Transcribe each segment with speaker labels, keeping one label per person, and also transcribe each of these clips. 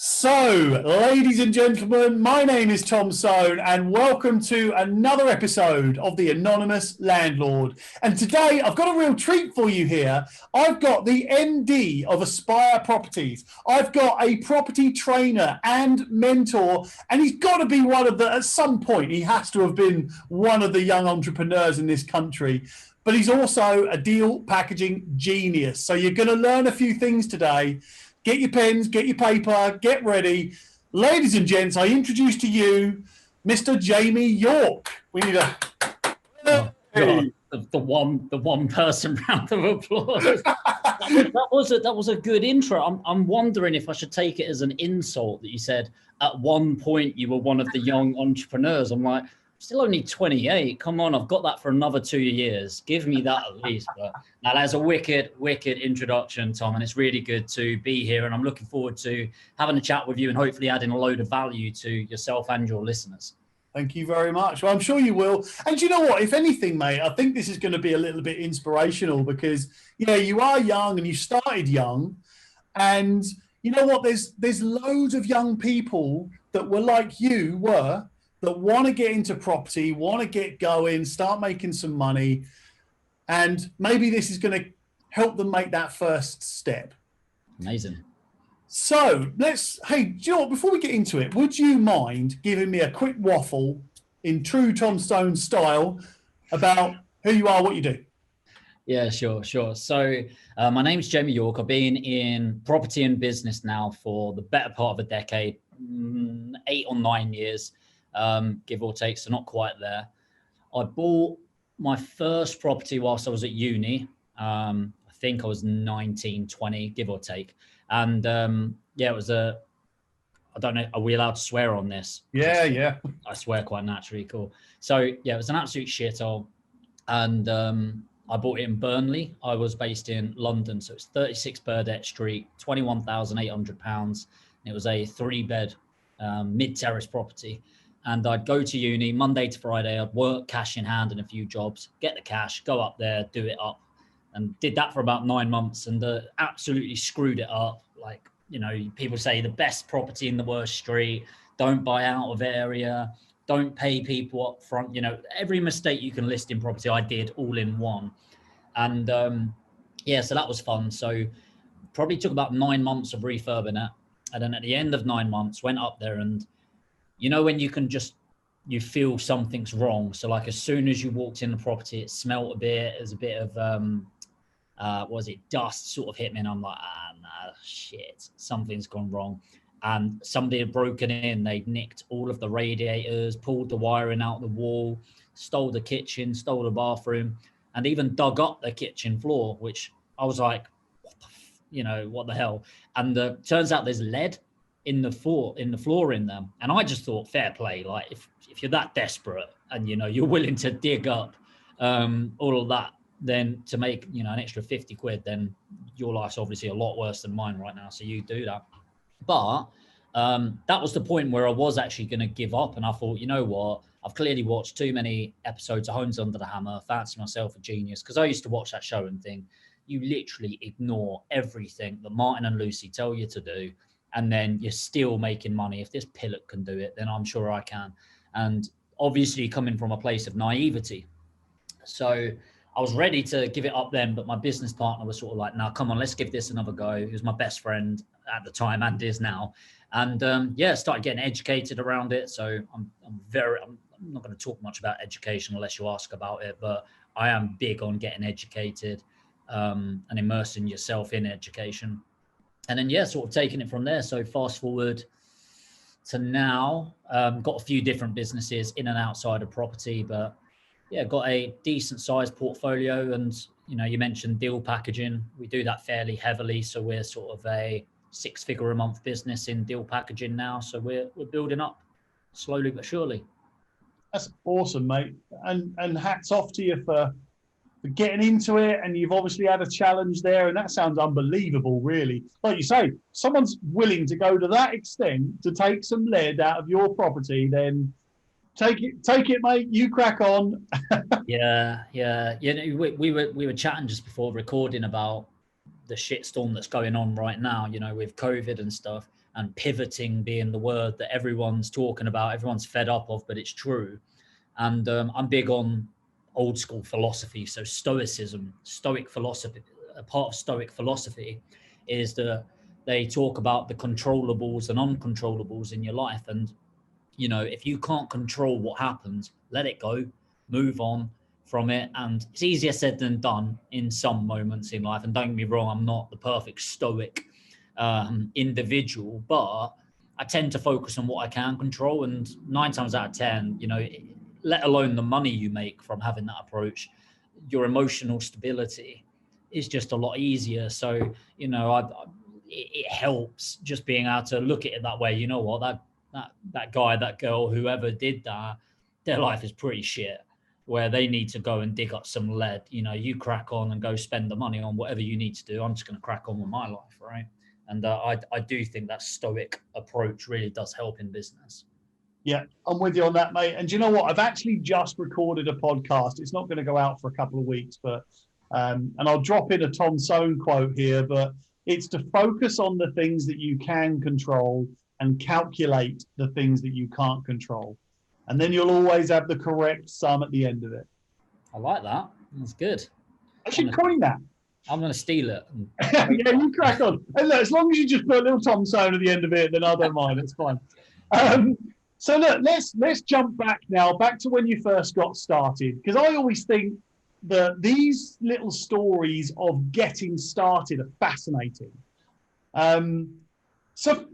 Speaker 1: So, ladies and gentlemen, my name is Tom Soane, and welcome to another episode of the Anonymous Landlord. And today, I've got a real treat for you here. I've got the MD of Aspire Properties. I've got a property trainer and mentor, and he's got to be at some point, he has to have been one of the young entrepreneurs in this country. But he's also a deal packaging genius. So, you're going to learn a few things today. Get your pens, get your paper, get ready. Ladies and gents, I introduce to you Mr. Jamie York. We need a...
Speaker 2: Oh, God. The one person round of applause. that was a good intro. I'm wondering if I should take it as an insult that you said at one point you were one of the young entrepreneurs. I'm like, still only 28. Come on, I've got that for another 2 years. Give me that at least. But now that's a wicked introduction, Tom, and it's really good to be here. And I'm looking forward to having a chat with you and hopefully adding a load of value to yourself and your listeners.
Speaker 1: Thank you very much. Well, I'm sure you will. And you know what? If anything, mate, I think this is going to be a little bit inspirational because, you are young and you started young. And you know what? There's loads of young people that were like you were, that want to get into property, want to get going, start making some money. And maybe this is going to help them make that first step.
Speaker 2: Amazing.
Speaker 1: So hey, Joe, before we get into it, would you mind giving me a quick waffle in true Tom Stone style about who you are, what you do?
Speaker 2: Yeah, sure. So my name's Jamie York. I've been in property and business now for the better part of a decade, 8 or 9 years. Give or take, so not quite there. I bought my first property whilst I was at uni. I think I was 19, 20, give or take. And it was I don't know, are we allowed to swear on this?
Speaker 1: Yeah.
Speaker 2: I swear quite naturally, cool. So it was an absolute shithole. And I bought it in Burnley. I was based in London, so it's 36 Burdett Street, £21,800. It was a 3-bed mid-terrace property. And I'd go to uni Monday to Friday. I'd work cash in hand in a few jobs, get the cash, go up there, do it up. And did that for about 9 months and absolutely screwed it up. Like, people say the best property in the worst street, don't buy out of area, don't pay people up front. Every mistake you can list in property, I did all in one. And so that was fun. So probably took about 9 months of refurbing it. And then at the end of 9 months, went up there and when you feel something's wrong. So like as soon as you walked in the property, it smelled a bit. There's a bit of, dust sort of hit me. And I'm like, nah, shit, something's gone wrong. And somebody had broken in. They'd nicked all of the radiators, pulled the wiring out the wall, stole the kitchen, stole the bathroom, and even dug up the kitchen floor, which I was like, what the hell? And turns out there's lead in the floor in them. And I just thought, fair play. Like if you're that desperate and, you're willing to dig up all of that, then to make, an extra 50 quid, then your life's obviously a lot worse than mine right now. So you do that. But that was the point where I was actually going to give up. And I thought, you know what? I've clearly watched too many episodes of Homes Under the Hammer, fancy myself a genius, because I used to watch that show and think, you literally ignore everything that Martin and Lucy tell you to do. And then you're still making money. If this pillock can do it, then I'm sure I can. And obviously coming from a place of naivety. So I was ready to give it up then, but my business partner was sort of like, no, come on, let's give this another go. He was my best friend at the time and is now. And started getting educated around it. So I'm not going to talk much about education unless you ask about it, but I am big on getting educated and immersing yourself in education. And then, sort of taking it from there. So fast forward to now, got a few different businesses in and outside of property, but got a decent sized portfolio. And, you mentioned deal packaging. We do that fairly heavily. So we're sort of a 6-figure a month business in deal packaging now. So we're building up slowly but surely.
Speaker 1: That's awesome, mate. And hats off to you for getting into it, and you've obviously had a challenge there, and that sounds unbelievable, really. Like you say, someone's willing to go to that extent to take some lead out of your property, then take it, mate. You crack on.
Speaker 2: Yeah. We were chatting just before recording about the shitstorm that's going on right now, with COVID and stuff. and pivoting being the word that everyone's talking about, everyone's fed up of, but it's true. And I'm big on old school philosophy. So Stoicism, Stoic philosophy, a part of Stoic philosophy is that they talk about the controllables and uncontrollables in your life. And, you know, if you can't control what happens, let it go, move on from it. And it's easier said than done in some moments in life. And don't get me wrong, I'm not the perfect Stoic individual, but I tend to focus on what I can control. And 9 times out of 10, you know, let alone the money you make from having that approach, your emotional stability is just a lot easier. So, you know, it helps just being able to look at it that way. You know what, that guy, that girl, whoever did that, their life is pretty shit, where they need to go and dig up some lead. You know, you crack on and go spend the money on whatever you need to do. I'm just going to crack on with my life, right? And I do think that Stoic approach really does help in business.
Speaker 1: Yeah, I'm with you on that, mate. And do you know what? I've actually just recorded a podcast. It's not going to go out for a couple of weeks, but and I'll drop in a Tom Soane quote here, but it's to focus on the things that you can control and calculate the things that you can't control. And then you'll always have the correct sum at the end of it.
Speaker 2: I like that. That's good.
Speaker 1: I should coin that.
Speaker 2: I'm going to steal it.
Speaker 1: Yeah, you crack on. And look, as long as you just put a little Tom Soane at the end of it, then I don't mind. It's fine. So look, let's jump back now, back to when you first got started, because I always think that these little stories of getting started are fascinating. So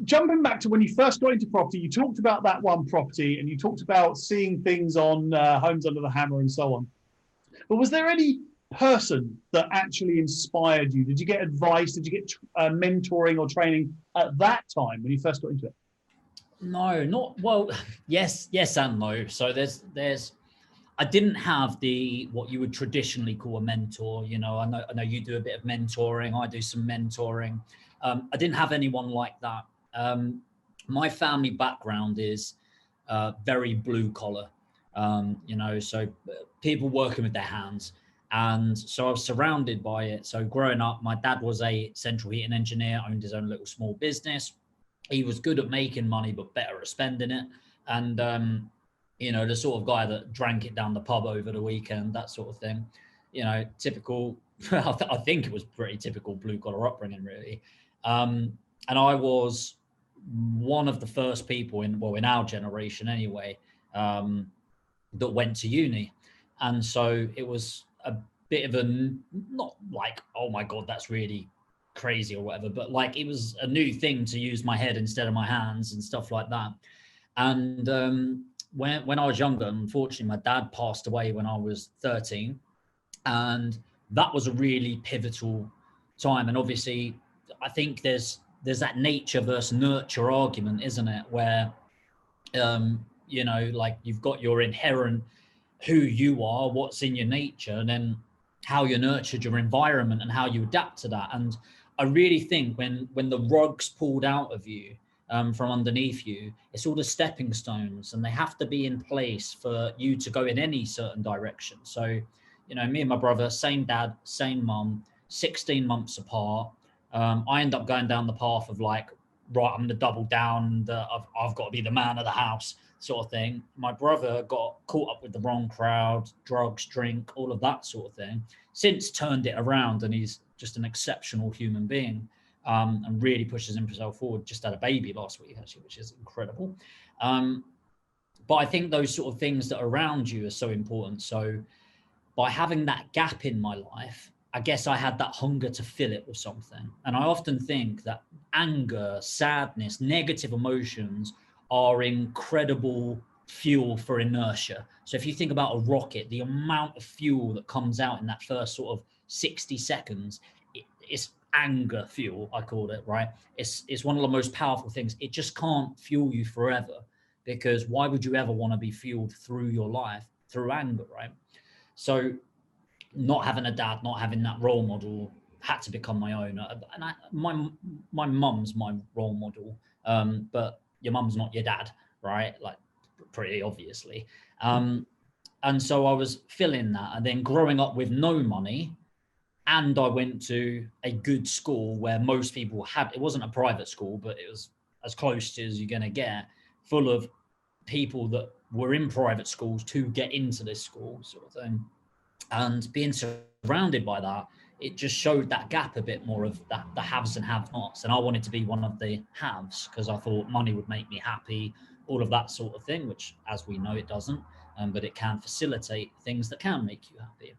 Speaker 1: jumping back to when you first got into property, you talked about that one property and you talked about seeing things on Homes Under the Hammer and so on. But was there any person that actually inspired you? Did you get advice? Did you get mentoring or training at that time when you first got into it?
Speaker 2: No, not well. Yes and no. So there's I didn't have what you would traditionally call a mentor. You know, I know you do a bit of mentoring. I do some mentoring. I didn't have anyone like that. My family background is very blue collar. You know, so people working with their hands. And so I was surrounded by it. So growing up, my dad was a central heating engineer, owned his own little small business. He was good at making money, but better at spending it. And, you know, the sort of guy that drank it down the pub over the weekend, that sort of thing. You know, typical, I think it was pretty typical blue collar upbringing, really. And I was one of the first people in our generation anyway, that went to uni. And so it was a bit of not like, oh my God, that's really crazy or whatever, but like it was a new thing to use my head instead of my hands and stuff like that. And when I was younger, unfortunately, my dad passed away when I was 13. And that was a really pivotal time. And obviously, I think there's that nature versus nurture argument, isn't it? Where, you know, like you've got your inherent who you are, what's in your nature, and then how you nurtured your environment and how you adapt to that. And I really think when the rug's pulled out of you from underneath you, it's all the stepping stones, and they have to be in place for you to go in any certain direction. So, you know, me and my brother, same dad, same mum, 16 months apart. I end up going down the path of like, right, I'm going to double down. I've got to be the man of the house sort of thing. My brother got caught up with the wrong crowd, drugs, drink, all of that sort of thing. Since turned it around, and he's just an exceptional human being, and really pushes himself forward. Just had a baby last week, actually, which is incredible. But I think those sort of things that are around you are so important. So by having that gap in my life, I guess I had that hunger to fill it with something. And I often think that anger, sadness, negative emotions are incredible fuel for inertia. So if you think about a rocket, the amount of fuel that comes out in that first sort of 60 seconds, it's anger fuel, I called it, right? It's one of the most powerful things. It just can't fuel you forever, because why would you ever want to be fueled through your life through anger, right? So not having a dad, not having that role model, had to become my own. And my mum's my role model, but your mum's not your dad, right? Like, pretty obviously. And so I was feeling that. And then growing up with no money, and I went to a good school where most people had. It wasn't a private school, but it was as close to as you're going to get, full of people that were in private schools to get into this school, sort of thing. And being surrounded by that, it just showed that gap a bit more of that, the haves and have-nots. And I wanted to be one of the haves because I thought money would make me happy, all of that sort of thing, which, as we know, it doesn't. But it can facilitate things that can make you happy.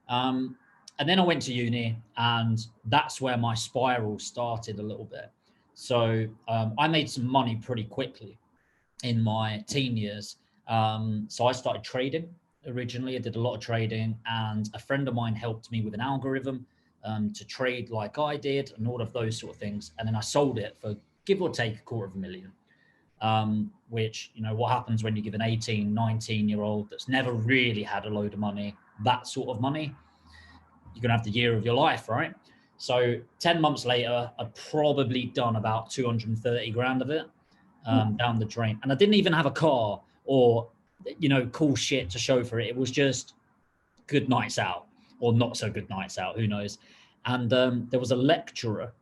Speaker 2: And then I went to uni, and that's where my spiral started a little bit. So I made some money pretty quickly in my teen years. So I started trading originally. I did a lot of trading, and a friend of mine helped me with an algorithm to trade like I did and all of those sort of things. And then I sold it for give or take $250,000, which, you know, what happens when you give an 18, 19-year-old that's never really had a load of money, that sort of money, you're going to have the year of your life, right? So 10 months later, I'd probably done about 230 grand of it down the drain. And I didn't even have a car or, you know, cool shit to show for it. It was just good nights out or not so good nights out, who knows. And there was a lecturer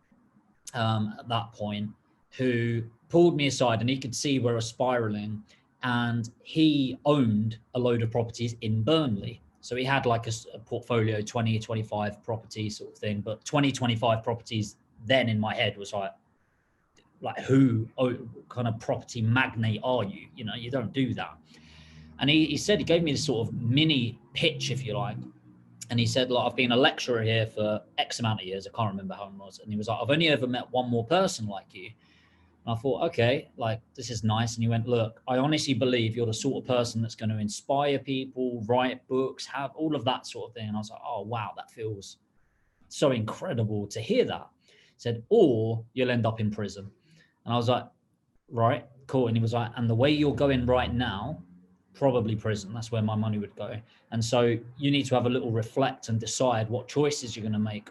Speaker 2: at that point who pulled me aside, and he could see we were spiraling, and he owned a load of properties in Burnley. So he had like a portfolio, 20, 25 properties sort of thing, but 20, 25 properties then in my head was like who kind of property magnate are you? You know, you don't do that. And he said, he gave me this sort of mini pitch, if you like. And he said, look, I've been a lecturer here for X amount of years. I can't remember how long it was. And he was like, I've only ever met one more person like you. And I thought, okay, like, this is nice. And he went, look, I honestly believe you're the sort of person that's going to inspire people, write books, have all of that sort of thing. And I was like, oh, wow, that feels so incredible to hear that. He said, or you'll end up in prison. And I was like, right, cool. And he was like, and the way you're going right now, probably prison. That's where my money would go. And so you need to have a little reflect and decide what choices you're going to make.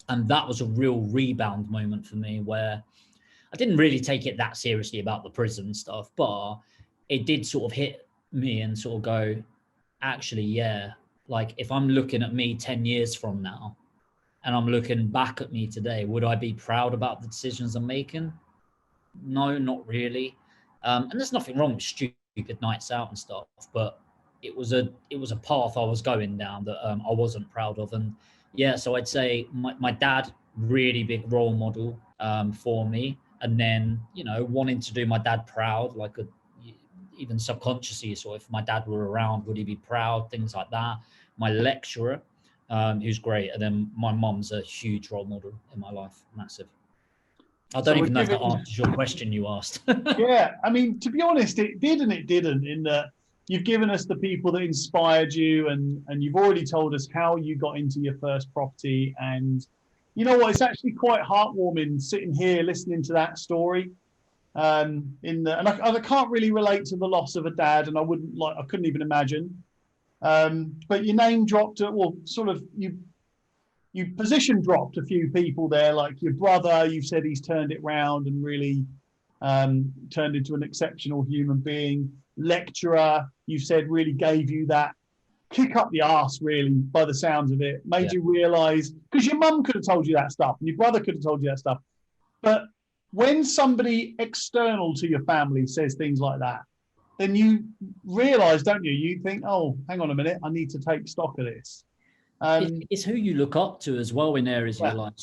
Speaker 2: And that was a real rebound moment for me, where I didn't really take it that seriously about the prison stuff, but it did sort of hit me and sort of go, actually, yeah, like if I'm looking at me 10 years from now and I'm looking back at me today, would I be proud about the decisions I'm making? No, not really. And there's nothing wrong with stupid nights out and stuff, but it was a path I was going down that I wasn't proud of. And yeah, so I'd say my dad, really big role model for me. And then, you know, wanting to do my dad proud, like even subconsciously, so if my dad were around, would he be proud? Things like that. My lecturer, who's great. And then my mom's a huge role model in my life, massive. I don't even know if that answers your question you asked.
Speaker 1: Yeah, I mean, to be honest, it did and it didn't, in that you've given us the people that inspired you, and you've already told us how you got into your first property. And you know what? It's actually quite heartwarming sitting here listening to that story. And I can't really relate to the loss of a dad, and I couldn't even imagine. But your name dropped, sort of you position dropped a few people there, like your brother. You've said he's turned it round and really turned into an exceptional human being. Lecturer, you've said, really gave you that kick up the arse, really, by the sounds of it. Made you realise, because your mum could have told you that stuff and your brother could have told you that stuff. But when somebody external to your family says things like that, then you realise, don't you? You think, oh, hang on a minute, I need to take stock of this.
Speaker 2: It's who you look up to as well in areas of your life.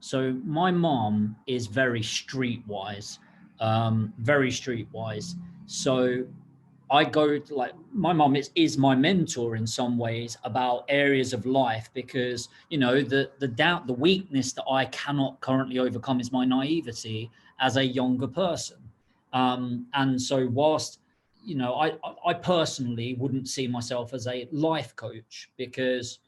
Speaker 2: So my mom is very streetwise, very streetwise. So I go to, like, my mom is my mentor in some ways about areas of life, because, you know, the doubt, the weakness that I cannot currently overcome is my naivety as a younger person. And so whilst, you know, I personally wouldn't see myself as a life coach, because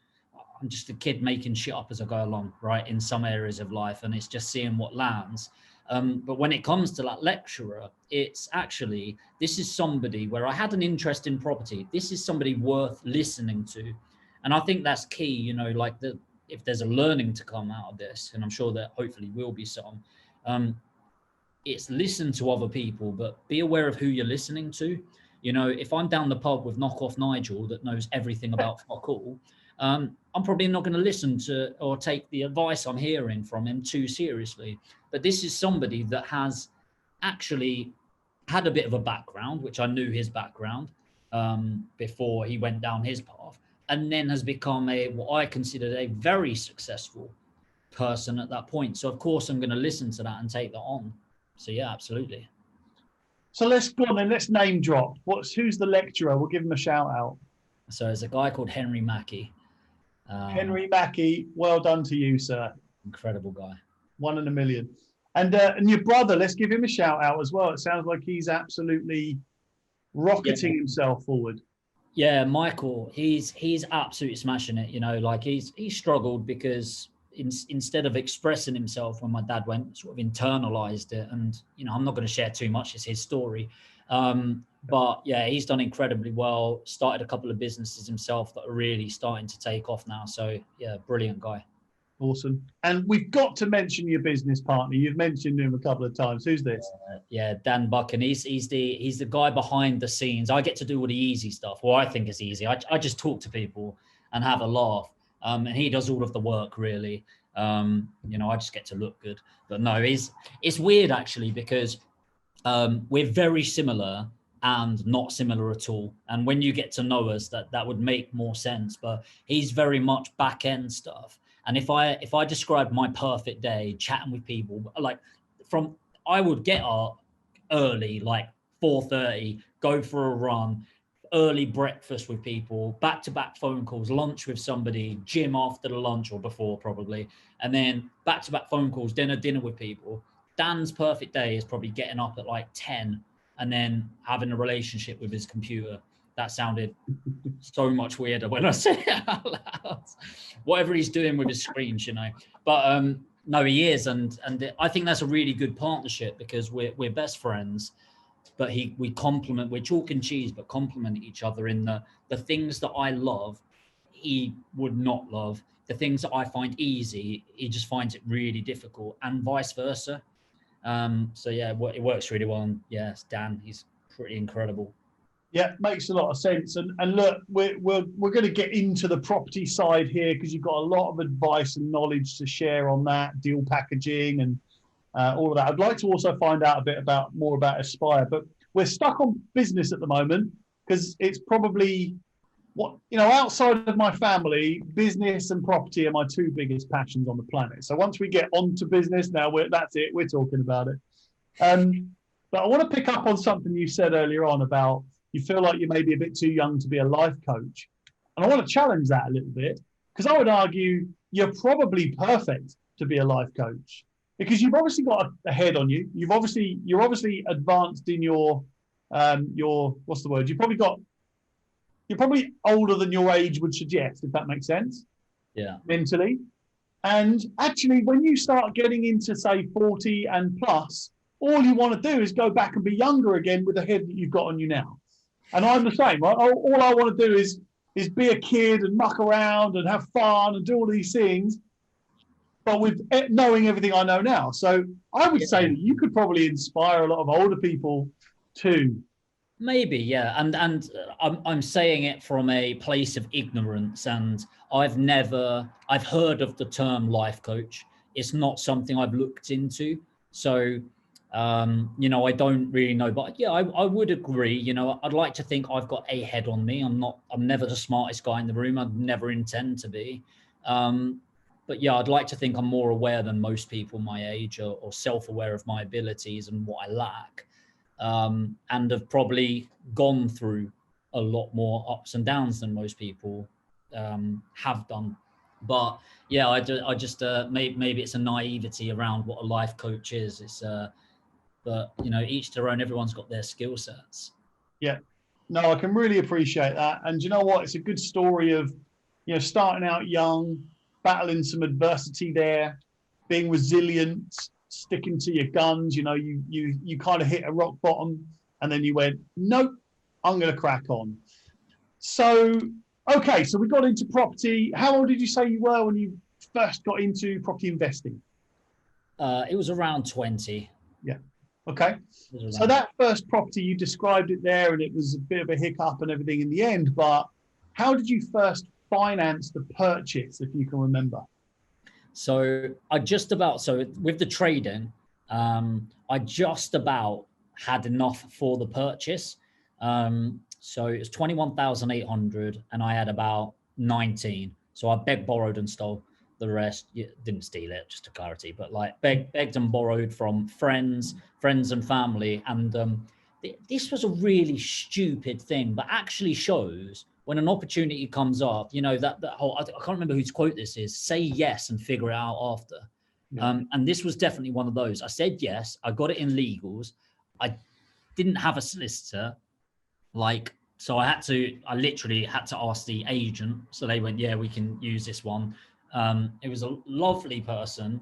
Speaker 2: I'm just a kid making shit up as I go along, right, in some areas of life, and it's just seeing what lands. But when it comes to that lecturer, it's actually, this is somebody where I had an interest in property. This is somebody worth listening to. And I think that's key, you know, like if there's a learning to come out of this, and I'm sure there hopefully will be some, it's listen to other people, but be aware of who you're listening to. You know, if I'm down the pub with knockoff Nigel that knows everything about fuck all, I'm probably not going to listen to or take the advice I'm hearing from him too seriously. But this is somebody that has actually had a bit of a background, which I knew his background before he went down his path, and then has become what I considered a very successful person at that point. So of course I'm going to listen to that and take that on. So yeah, absolutely.
Speaker 1: So let's go on then. Let's name drop. Who's the lecturer? We'll give him a shout out.
Speaker 2: So there's a guy called Henry Mackey.
Speaker 1: Henry Mackey, well done to you, sir.
Speaker 2: Incredible guy.
Speaker 1: 1 in a million. And your brother, let's give him a shout out as well. It sounds like he's absolutely rocketing himself forward.
Speaker 2: Yeah, Michael, he's absolutely smashing it. You know, like he struggled because instead of expressing himself when my dad went, sort of internalized it. And you know, I'm not going to share too much. It's his story. But yeah, he's done incredibly well. Started a couple of businesses himself that are really starting to take off now. So yeah, brilliant guy.
Speaker 1: Awesome. And we've got to mention your business partner. You've mentioned him a couple of times. Who's this?
Speaker 2: Yeah, Dan Buchan. He's the guy behind the scenes. I get to do all the easy stuff. Well, I think it's easy. I just talk to people and have a laugh. And he does all of the work really. You know, I just get to look good. But no, it's weird actually because we're very similar and not similar at all. And when you get to know us, that would make more sense. But he's very much back end stuff. And if I describe my perfect day chatting with people, like I would get up early, like 4:30, go for a run, early breakfast with people, back-to-back phone calls, lunch with somebody, gym after the lunch or before probably, and then back-to-back phone calls, dinner with people. Dan's perfect day is probably getting up at like 10 and then having a relationship with his computer. That sounded so much weirder when I said it out loud. Whatever he's doing with his screens, you know. But no, he is, and I think that's a really good partnership because we're best friends. But we complement. We're chalk and cheese, but complement each other in the things that I love, he would not love. The things that I find easy, he just finds it really difficult, and vice versa. So yeah, it works really well. And yes, Dan, he's pretty incredible.
Speaker 1: Yeah, makes a lot of sense. And look, we're going to get into the property side here because you've got a lot of advice and knowledge to share on that, deal packaging and all of that. I'd like to also find out a bit more about Aspire, but we're stuck on business at the moment because it's probably outside of my family, business and property are my two biggest passions on the planet. So once we get onto business, that's it. We're talking about it. But I want to pick up on something you said earlier on about you feel like you may be a bit too young to be a life coach. And I want to challenge that a little bit because I would argue you're probably perfect to be a life coach because you've obviously got a head on you. You're obviously advanced in your what's the word? You're probably older than your age would suggest, if that makes sense.
Speaker 2: Yeah.
Speaker 1: Mentally. And actually, when you start getting into, say, 40 and plus, all you want to do is go back and be younger again with the head that you've got on you now. And I'm the same. Right? All I want to do is be a kid and muck around and have fun and do all these things, but with knowing everything I know now. So I would say that you could probably inspire a lot of older people too.
Speaker 2: Maybe, yeah. And I'm saying it from a place of ignorance, and I've heard of the term life coach. It's not something I've looked into. So I don't really know, but yeah, I would agree. I'd like to think I've got a head on me. I'm never the smartest guy in the room. I'd never intend to be. But yeah, I'd like to think I'm more aware than most people my age or self-aware of my abilities and what I lack. And have probably gone through a lot more ups and downs than most people have done. But yeah, I just maybe it's a naivety around what a life coach is. It's but each their own. Everyone's got their skill sets.
Speaker 1: Yeah, no, I can really appreciate that. And you know what? It's a good story of starting out young, battling some adversity there, being resilient, sticking to your guns. You kind of hit a rock bottom, and then you went, nope, I'm going to crack on. So, okay, so we got into property. How old did you say you were when you first got into property investing?
Speaker 2: It was around 20.
Speaker 1: Yeah. Okay. So that first property, you described it there, and it was a bit of a hiccup and everything in the end. But how did you first finance the purchase, if you can remember?
Speaker 2: So with the trading, I just about had enough for the purchase. So it was 21,800 and I had about 19. So I begged, borrowed and stole the rest. Didn't steal it, just to clarity, but like begged and borrowed from friends and family. And this was a really stupid thing, but actually shows when an opportunity comes up, that whole, I can't remember whose quote this is, say yes and figure it out after. Yeah. And this was definitely one of those. I said yes, I got it in legals. I didn't have a solicitor. So I literally had to ask the agent. So they went, yeah, we can use this one. It was a lovely person.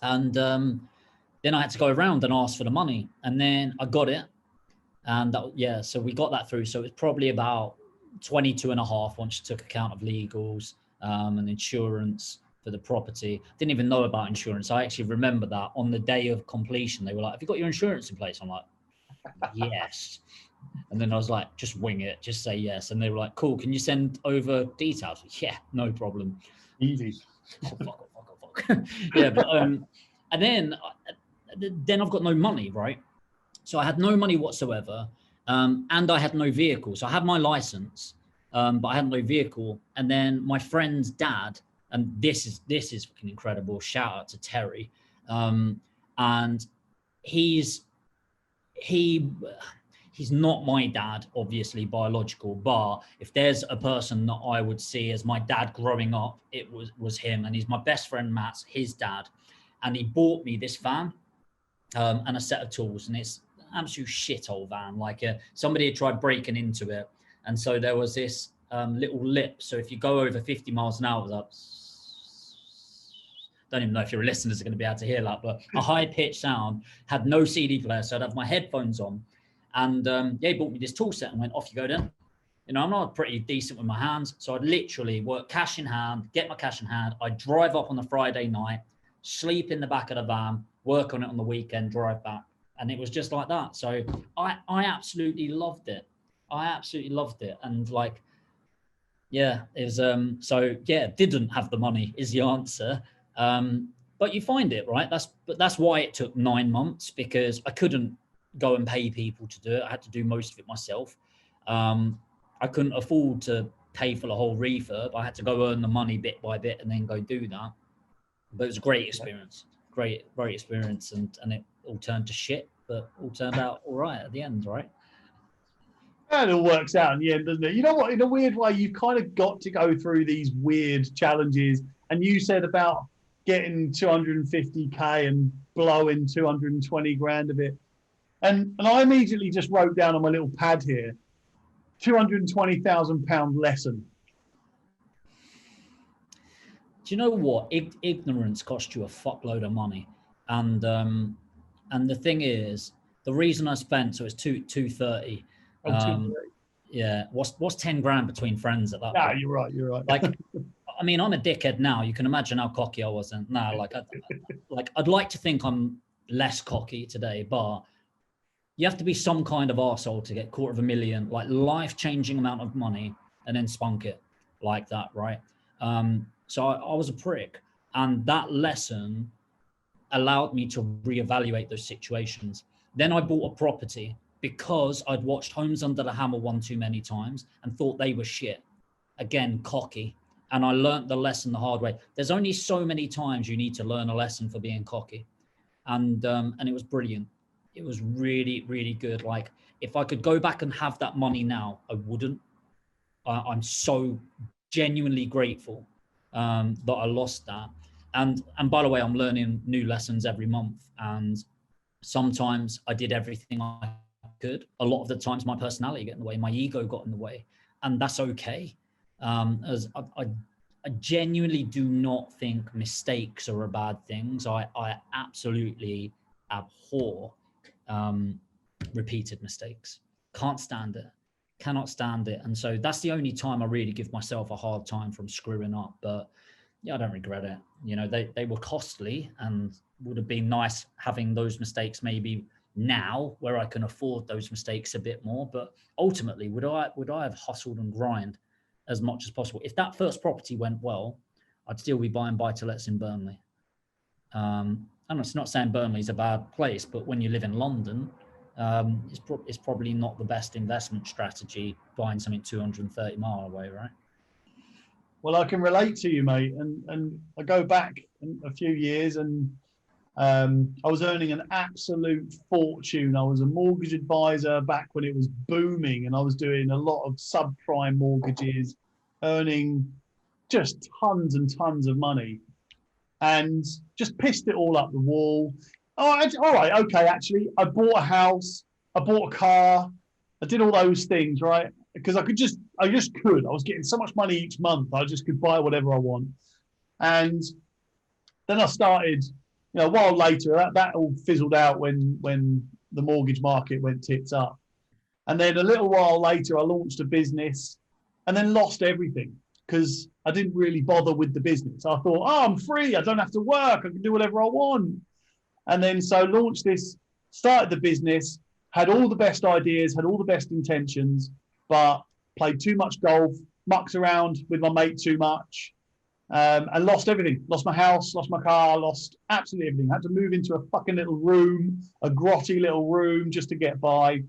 Speaker 2: And then I had to go around and ask for the money. And then I got it. And so we got that through. So it was probably about 22 and a half once you took account of legals and insurance for the property. Didn't even know about insurance. I actually remember that on the day of completion, they were like, have you got your insurance in place? I'm like, yes. And then I was like, just wing it, just say yes. And they were like, cool, can you send over details? Yeah, no problem.
Speaker 1: Easy.
Speaker 2: Fuck. Yeah, but and then I've got no money, right? So I had no money whatsoever, and I had no vehicle. So I had my license, but I had no vehicle. And then my friend's dad, and this is fucking incredible. Shout out to Terry, and he's not my dad, obviously biological, but if there's a person that I would see as my dad growing up, it was him. And he's my best friend, Matt's, his dad. And he bought me this van and a set of tools. And it's an absolute shithole van. Like somebody had tried breaking into it. And so there was this little lip. So if you go over 50 miles an hour, it was up. Don't even know if your listeners are going to be able to hear that, but a high-pitched sound, had no CD player. So I'd have my headphones on. And he bought me this tool set and went, off you go then. I'm not pretty decent with my hands. So I'd literally work cash in hand, get my cash in hand. I'd drive up on a Friday night, sleep in the back of the van, work on it on the weekend, drive back. And it was just like that. So I absolutely loved it. And it was, didn't have the money is the answer. But you find it, right? That's why it took 9 months, because I couldn't go and pay people to do it. I had to do most of it myself. I couldn't afford to pay for the whole refurb. I had to go earn the money bit by bit and then go do that. But it was a great experience. Great experience. And it all turned to shit, but all turned out all right at the end, right?
Speaker 1: And it all works out in the end, doesn't it? You know what? In a weird way, you've kind of got to go through these weird challenges. And you said about getting 250K and blowing 220 grand of it. And I immediately just wrote down on my little pad here, £220,000 lesson.
Speaker 2: Do you know what? Ignorance costs you a fuckload of money. And the thing is, the reason I spent, so it's 230. Yeah. What's 10 grand between friends at that point?
Speaker 1: You're right.
Speaker 2: Like, I mean, I'm a dickhead now. You can imagine how cocky I wasn't. I'd like to think I'm less cocky today, but you have to be some kind of arsehole to get $250,000, like life-changing amount of money, and then spunk it like that, right? So I was a prick. And that lesson allowed me to reevaluate those situations. Then I bought a property because I'd watched Homes Under the Hammer one too many times and thought they were shit. Again, cocky. And I learned the lesson the hard way. There's only so many times you need to learn a lesson for being cocky. And it was brilliant. It was really, really good. Like, if I could go back and have that money now, I wouldn't. I'm so genuinely grateful that I lost that. And by the way, I'm learning new lessons every month. And sometimes I did everything I could. A lot of the times my personality got in the way, my ego got in the way, and that's okay. As I genuinely do not think mistakes are a bad things. I absolutely abhor repeated mistakes. Can't stand it. Cannot stand it. And so that's the only time I really give myself a hard time from screwing up. But yeah, I don't regret it. They were costly, and would have been nice having those mistakes maybe now where I can afford those mistakes a bit more. But ultimately, would I have hustled and grind as much as possible. If that first property went well, I'd still be buying buy-to-lets in Burnley. And it's not saying Burnley's a bad place, but when you live in London, it's probably not the best investment strategy buying something 230 mile away, right?
Speaker 1: Well, I can relate to you, mate. And I go back a few years, and I was earning an absolute fortune. I was a mortgage advisor back when it was booming, and I was doing a lot of subprime mortgages, earning just tons and tons of money, and just pissed it all up the wall. All right, okay, actually, I bought a house, I bought a car, I did all those things, right? Because I just could. I was getting so much money each month, I just could buy whatever I want. And then I started, a while later, that all fizzled out when the mortgage market went tits up. And then a little while later, I launched a business and then lost everything because I didn't really bother with the business. I thought, I'm free. I don't have to work. I can do whatever I want. And then so launched this, started the business, had all the best ideas, had all the best intentions, but played too much golf, mucked around with my mate too much, and lost everything. Lost my house, lost my car, lost absolutely everything. Had to move into a fucking little room, a grotty little room just to get by.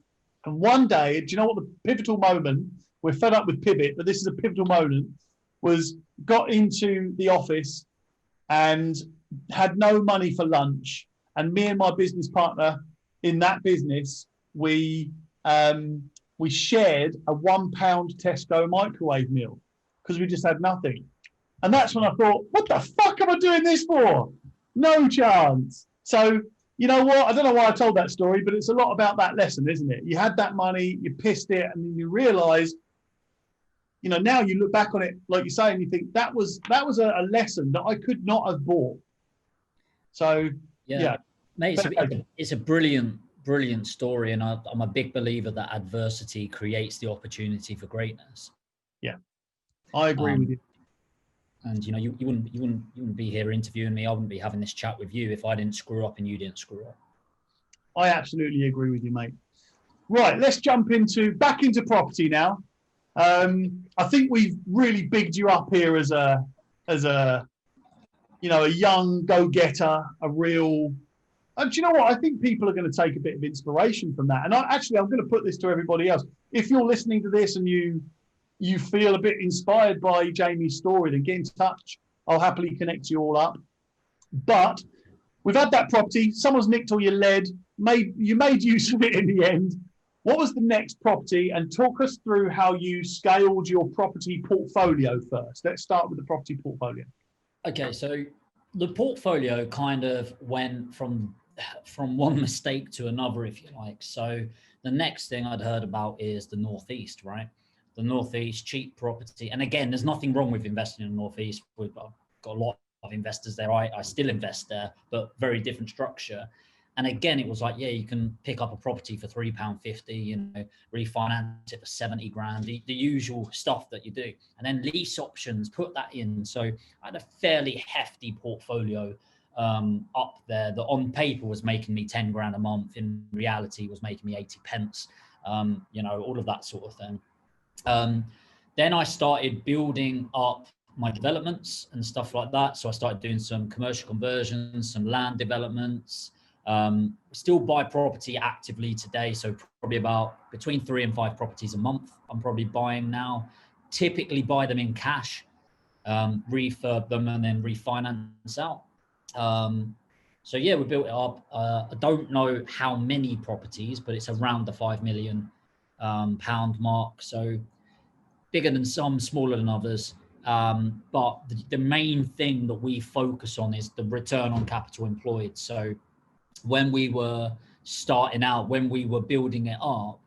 Speaker 1: And one day, do you know what the pivotal moment, we're fed up with pivot, but this is a pivotal moment, was got into the office and had no money for lunch. And me and my business partner in that business, we shared a £1 Tesco microwave meal because we just had nothing. And that's when I thought, what the fuck am I doing this for? No chance. So, you know what? I don't know why I told that story, but it's a lot about that lesson, isn't it? You had that money, you pissed it, and then you realise, now you look back on it, like you say, and you think that was a lesson that I could not have bought. So, yeah.
Speaker 2: Mate, it's a brilliant story, and I'm a big believer that adversity creates the opportunity for greatness.
Speaker 1: Yeah, I agree with you.
Speaker 2: And you wouldn't be here interviewing me. I wouldn't be having this chat with you if I didn't screw up and you didn't screw up.
Speaker 1: I absolutely agree with you, mate. Right, let's jump back into property now. I think we've really bigged you up here as a young go-getter, a real. And do you know what? I think people are going to take a bit of inspiration from that. And I'm going to put this to everybody else. If you're listening to this and you feel a bit inspired by Jamie's story, then get in touch. I'll happily connect you all up. But we've had that property. Someone's nicked all your lead. You made use of it in the end. What was the next property? And talk us through how you scaled your property portfolio first. Let's start with the property portfolio.
Speaker 2: Okay, so the portfolio kind of went from one mistake to another, if you like. So the next thing I'd heard about is the Northeast, right? The Northeast, cheap property. And again, there's nothing wrong with investing in the Northeast. We've got a lot of investors there. I still invest there, but very different structure. And again, it was like, yeah, you can pick up a property for £3.50, refinance it for 70 grand, the usual stuff that you do. And then lease options, put that in. So I had a fairly hefty portfolio up there that on paper was making me 10 grand a month. In reality was making me 80 pence, all of that sort of thing. Then I started building up my developments and stuff like that. So I started doing some commercial conversions, some land developments. Still buy property actively today. So probably about between 3 and 5 properties a month I'm probably buying now. Typically buy them in cash, refurb them and then refinance out. So yeah, we built it up. I don't know how many properties, but it's around the £5 million pound mark. So bigger than some, smaller than others. But the main thing that we focus on is the return on capital employed. So when we were starting out, when we were building it up,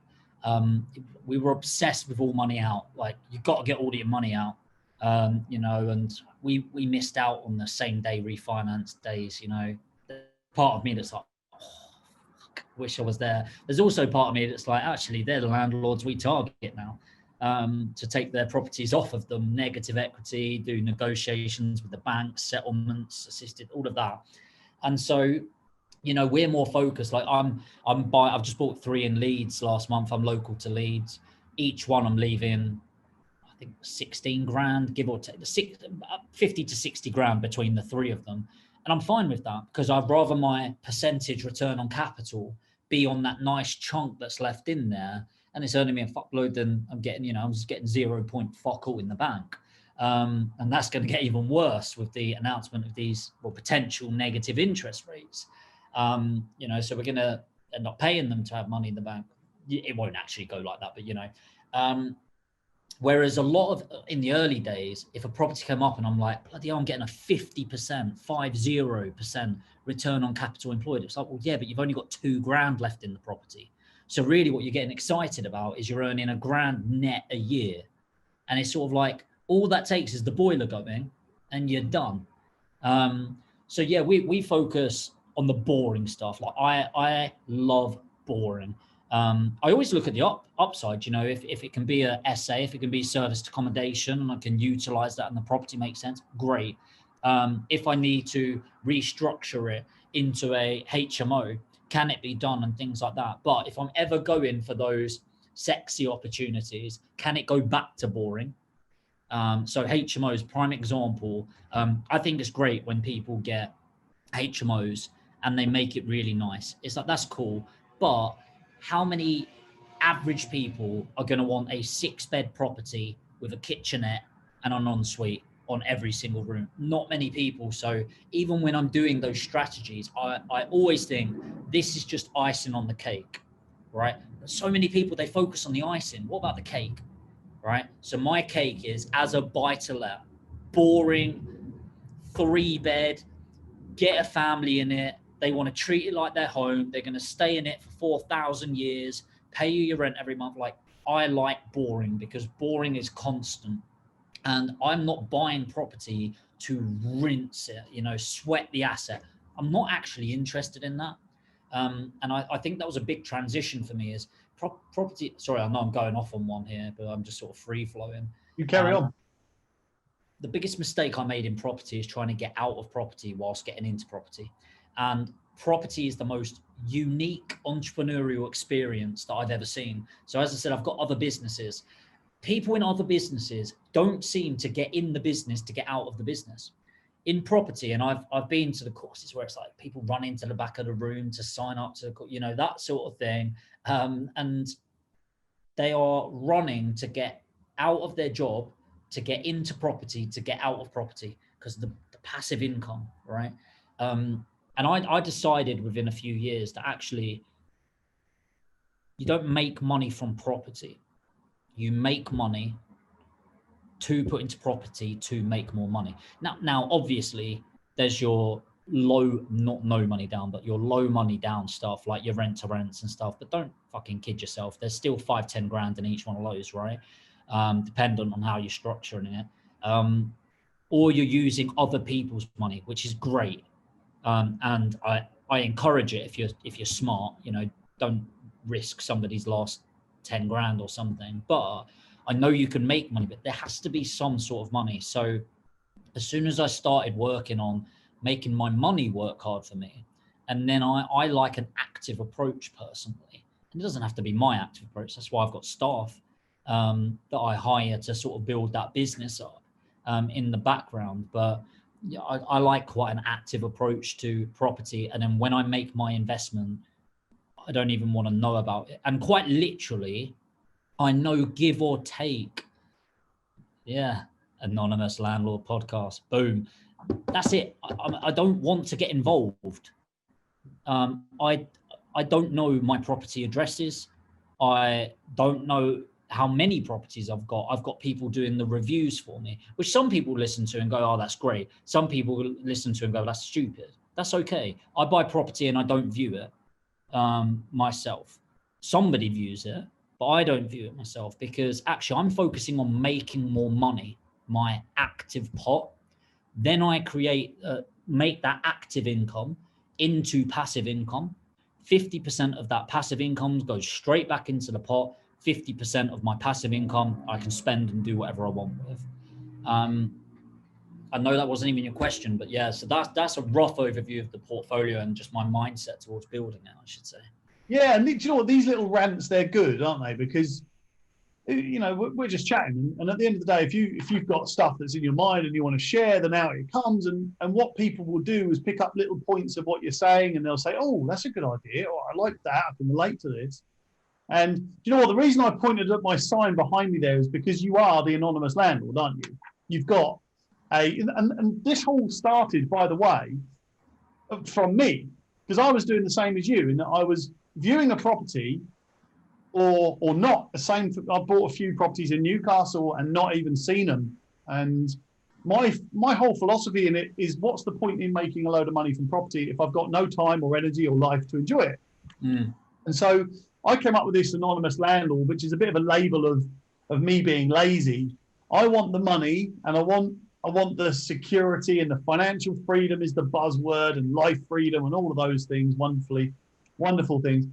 Speaker 2: we were obsessed with all money out. Like, you got to get all your money out, and we missed out on the same day refinance days. Part of me that's like, wish I was there. There's also part of me that's like, actually, they're the landlords we target now, to take their properties off of them, negative equity, do negotiations with the banks, settlements, assisted, all of that. And so, we're more focused. Like I've just bought 3 in Leeds last month. I'm local to Leeds. Each one I'm leaving, I think 16 grand, give or take, 50 to 60 grand between the three of them. And I'm fine with that because I'd rather my percentage return on capital be on that nice chunk that's left in there, and it's earning me a fuckload than I'm getting, I'm just getting 0 point fuck all in the bank. And that's going to get even worse with the announcement of these potential negative interest rates. So we're going to end up paying them to have money in the bank. It won't actually go like that, but whereas a lot of in the early days, if a property came up and I'm like, bloody hell, I'm getting a 50% return on capital employed. It's like, well, yeah, but you've only got 2 grand left in the property. So really what you're getting excited about is you're earning £1 grand net a year. And it's sort of like, all that takes is the boiler going and you're done. So yeah, we focus on the boring stuff. Like I love boring. I always look at the upside, if it can be a SA, if it can be serviced accommodation and I can utilize that and the property makes sense, great. If I need to restructure it into a HMO, can it be done and things like that? But if I'm ever going for those sexy opportunities, can it go back to boring? So HMOs, prime example. I think it's great when people get HMOs and they make it really nice. It's like, that's cool. But how many average people are going to want a 6-bed property with a kitchenette and an ensuite on every single room? Not many people. So even when I'm doing those strategies, I always think this is just icing on the cake, right? So many people, they focus on the icing. What about the cake, right? So my cake is, as a buy-to-let, boring, 3-bed, get a family in it. They want to treat it like their home. They're going to stay in it for 4,000 years, pay you your rent every month. Like, I like boring because boring is constant. And I'm not buying property to rinse it, sweat the asset. I'm not actually interested in that. And I think that was a big transition for me is property. Sorry, I know I'm going off on one here, but I'm just sort of free flowing.
Speaker 1: You carry on.
Speaker 2: The biggest mistake I made in property is trying to get out of property whilst getting into property. And property is the most unique entrepreneurial experience that I've ever seen. So as I said, I've got other businesses. People in other businesses don't seem to get in the business to get out of the business. In property, and I've been to the courses where it's like people run into the back of the room to sign up to, that sort of thing. And they are running to get out of their job, to get into property, to get out of property, because the passive income, right? And I decided within a few years that actually you don't make money from property. You make money to put into property to make more money. Now, obviously, there's your not no money down, but your low money down stuff, like your rent to rents and stuff. But don't fucking kid yourself. There's still 5-10 grand in each one of those, right? Dependent on how you're structuring it. Or you're using other people's money, which is great. And I encourage it if you're smart, don't risk somebody's last 10 grand or something. But I know you can make money, but there has to be some sort of money. So as soon as I started working on making my money work hard for me, and then I like an active approach personally. And it doesn't have to be my active approach. That's why I've got staff that I hire to sort of build that business up in the background. But yeah, I like quite an active approach to property. And then when I make my investment, I don't even want to know about it. And quite literally, I know, give or take. Yeah. Anonymous Landlord podcast. Boom. That's it. I don't want to get involved. I don't know my property addresses. I don't know how many properties I've got. I've got people doing the reviews for me, which some people listen to and go, oh, that's great. Some people listen to and go, that's stupid. That's okay. I buy property and I don't view it myself. Somebody views it, but I don't view it myself because actually I'm focusing on making more money, my active pot. Then I make that active income into passive income. 50% of that passive income goes straight back into the pot. 50% of my passive income I can spend and do whatever I want with. I know that wasn't even your question, but yeah, so that's a rough overview of the portfolio and just my mindset towards building it, I should say.
Speaker 1: Yeah, and do you know what? These little rants, they're good, aren't they? Because we're just chatting, and at the end of the day, if you've got stuff that's in your mind and you want to share, then out it comes. And what people will do is pick up little points of what you're saying, and they'll say, "Oh, that's a good idea," or "I like that. I can relate to this." And you know what? The reason I pointed at my sign behind me there is because you are the anonymous landlord, aren't you? You've got and this all started, by the way, from me, because I was doing the same as you, in that I was viewing a property or not. The same. I bought a few properties in Newcastle and not even seen them. And my whole philosophy in it is, what's the point in making a load of money from property if I've got no time or energy or life to enjoy it?
Speaker 2: Mm.
Speaker 1: And so I came up with this anonymous landlord, which is a bit of a label of me being lazy. I want the money, and I want the security, and the financial freedom is the buzzword, and life freedom and all of those things, wonderful things.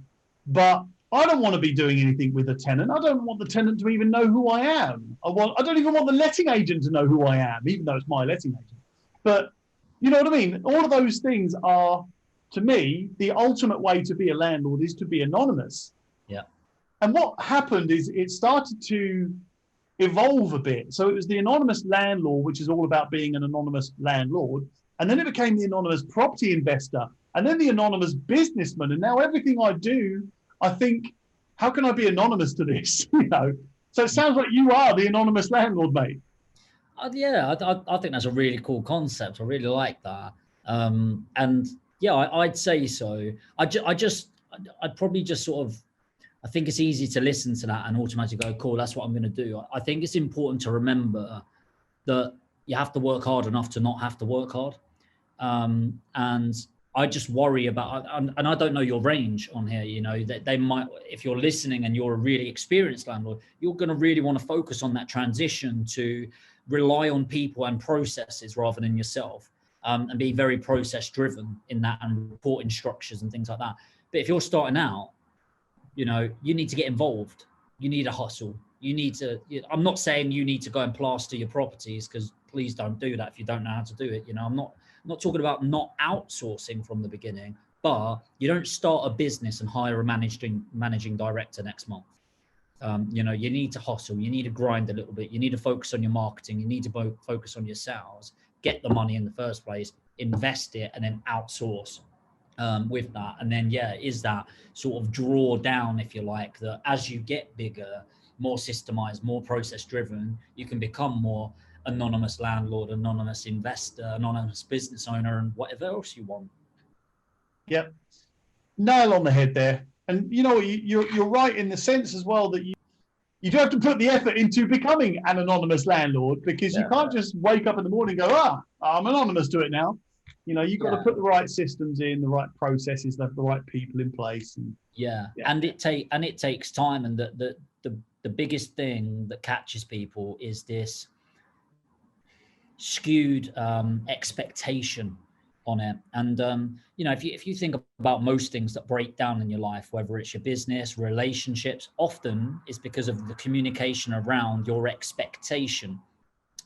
Speaker 1: But I don't want to be doing anything with a tenant. I don't want the tenant to even know who I am. I don't even want the letting agent to know who I am, even though it's my letting agent. But you know what I mean? All of those things are, to me, the ultimate way to be a landlord is to be anonymous.
Speaker 2: Yeah.
Speaker 1: And what happened is it started to evolve a bit. So it was the anonymous landlord, which is all about being an anonymous landlord. And then it became the anonymous property investor, and then the anonymous businessman. And now everything I do, I think, how can I be anonymous to this? So it sounds like you are the anonymous landlord, mate.
Speaker 2: Yeah, I think that's a really cool concept. I really like that. And yeah, I'd say so. I'd probably just sort of, I think it's easy to listen to that and automatically go, cool, that's what I'm going to do. I think it's important to remember that you have to work hard enough to not have to work hard. And I just worry about, and I don't know your range on here, that they might, if you're listening and you're a really experienced landlord, you're going to really want to focus on that transition to rely on people and processes rather than yourself, and be very process driven in that, and reporting structures and things like that. But if you're starting out, you need to get involved. You need a hustle. You need to, I'm not saying you need to go and plaster your properties, because please don't do that if you don't know how to do it. I'm not talking about not outsourcing from the beginning, but you don't start a business and hire a managing director next month. You need to hustle. You need to grind a little bit. You need to focus on your marketing. You need to focus on your sales, get the money in the first place, invest it, and then outsource with that. And then, is that sort of draw down, if you like, that as you get bigger, more systemized, more process driven, you can become more anonymous landlord, anonymous investor, anonymous business owner, and whatever else you want.
Speaker 1: Yep. Nail on the head there. And you're right in the sense as well that you do have to put the effort into becoming an anonymous landlord, because you can't just wake up in the morning and go, I'm anonymous to it now. You've got to put the right systems in, the right processes, the right people in place. And
Speaker 2: and it takes time. And the biggest thing that catches people is this skewed expectation on it. And if you think about most things that break down in your life, whether it's your business, relationships, often it's because of the communication around your expectation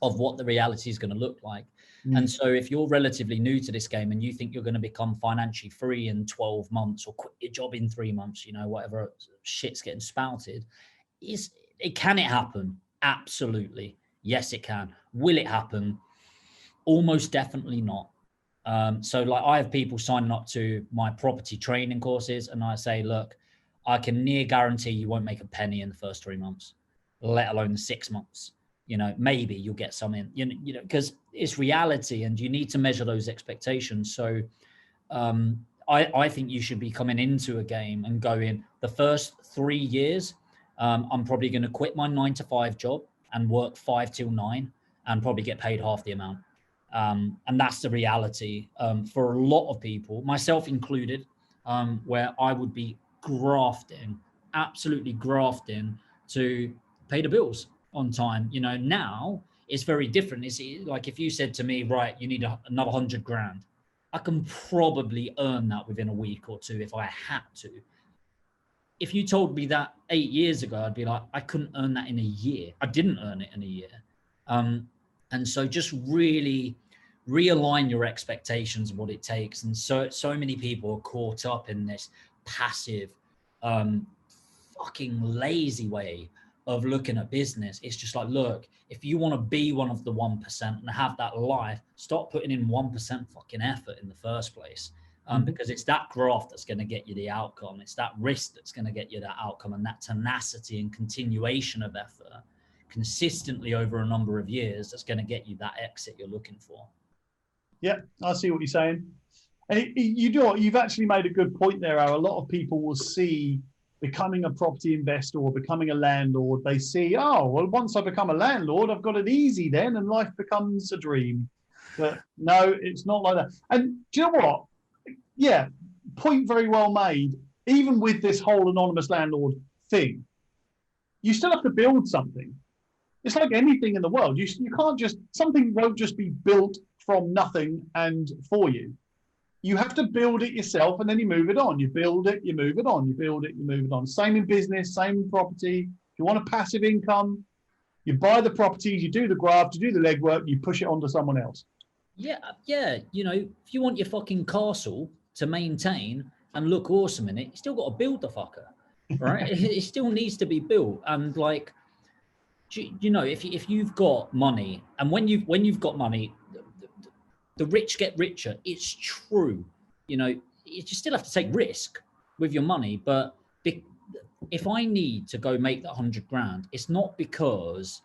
Speaker 2: of what the reality is going to look like. And so if you're relatively new to this game and you think you're going to become financially free in 12 months or quit your job in 3 months, whatever shit's getting spouted, can it happen? Absolutely. Yes, it can. Will it happen? Almost definitely not. So like, I have people signing up to my property training courses, and I say, look, I can near guarantee you won't make a penny in the first 3 months, let alone the 6 months. Maybe you'll get some in, because it's reality, and you need to measure those expectations. So I think you should be coming into a game and going, the first 3 years, I'm probably going to quit my 9-to-5 job and work 5 till 9 and probably get paid half the amount. And that's the reality for a lot of people, myself included, where I would be absolutely grafting to pay the bills on time. Now it's very different. It's like, if you said to me, right, you need another 100 grand, I can probably earn that within a week or two if I had to. If you told me that 8 years ago, I'd be like, I couldn't earn that in a year. I didn't earn it in a year. And so just really realign your expectations of what it takes. And so many people are caught up in this passive, fucking lazy way of looking at business. It's just like, look, if you want to be one of the 1% and have that life, stop putting in 1% fucking effort in the first place. Because it's that graft that's going to get you the outcome. It's that risk that's going to get you that outcome, and that tenacity and continuation of effort consistently over a number of years that's going to get you that exit you're looking for.
Speaker 1: Yeah, I see what you're saying. And you've actually made a good point there. How a lot of people will see becoming a property investor or becoming a landlord. They see, oh, well, once I become a landlord, I've got it easy then, and life becomes a dream. But no, it's not like that. And do you know what? Yeah, point very well made. Even with this whole anonymous landlord thing, you still have to build something. It's like anything in the world. You can't just, something won't just be built from nothing and for you. You have to build it yourself, and then you move it on. You build it, you move it on. You build it, you move it on. Same in business, same in property. If you want a passive income, you buy the properties, you do the graft, you do the legwork, you push it onto someone else.
Speaker 2: Yeah. You know, if you want your fucking castle to maintain and look awesome in it, you still got to build the fucker, right? It still needs to be built. And like, you know, if you've got money, and when you've got money, the rich get richer. It's true. You know, you still have to take risk with your money. But if I need to go make that 100 grand, it's not because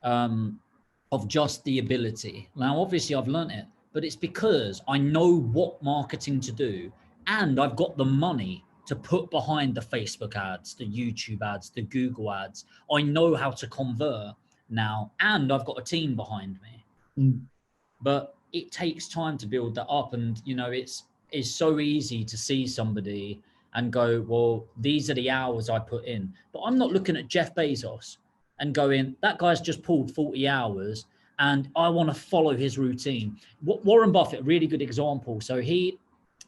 Speaker 2: of just the ability. Now, obviously I've learned it, but it's because I know what marketing to do, and I've got the money to put behind the Facebook ads, the YouTube ads, the Google ads. I know how to convert now, and I've got a team behind me. But it takes time to build that up. And, you know, it's so easy to see somebody and go, well, these are the hours I put in. But I'm not looking at Jeff Bezos and going, that guy's just pulled 40 hours and I want to follow his routine. Warren Buffett, a really good example. So I'm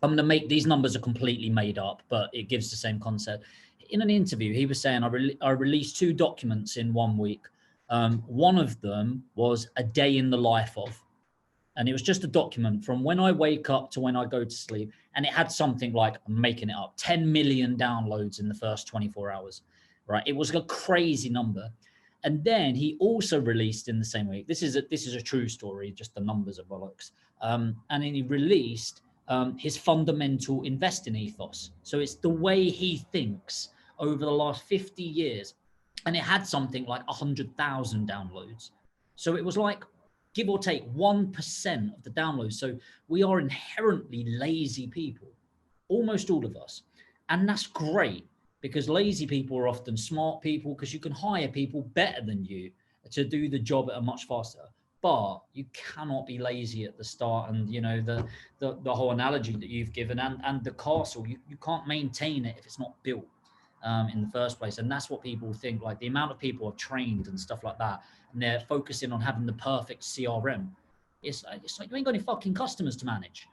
Speaker 2: going to make, these numbers are completely made up, but it gives the same concept. In an interview, he was saying, I released 2 documents in 1 week. One of them was a day in the life of, and it was just a document from when I wake up to when I go to sleep. And it had something like, I'm making it up, 10 million downloads in the first 24 hours, right? It was a crazy number. And then he also released in the same week, this is a true story, just the numbers are bollocks. And then he released his fundamental investing ethos. So it's the way he thinks over the last 50 years. And it had something like 100,000 downloads. So it was like, give or take 1% of the downloads. So we are inherently lazy people, almost all of us. And that's great, because lazy people are often smart people, because you can hire people better than you to do the job at a much faster. But you cannot be lazy at the start. And, you know, the whole analogy that you've given and the castle, you can't maintain it if it's not built in the first place. And that's what people think, like the amount of people have trained and stuff like that, and they're focusing on having the perfect CRM. It's like you ain't got any fucking customers to manage.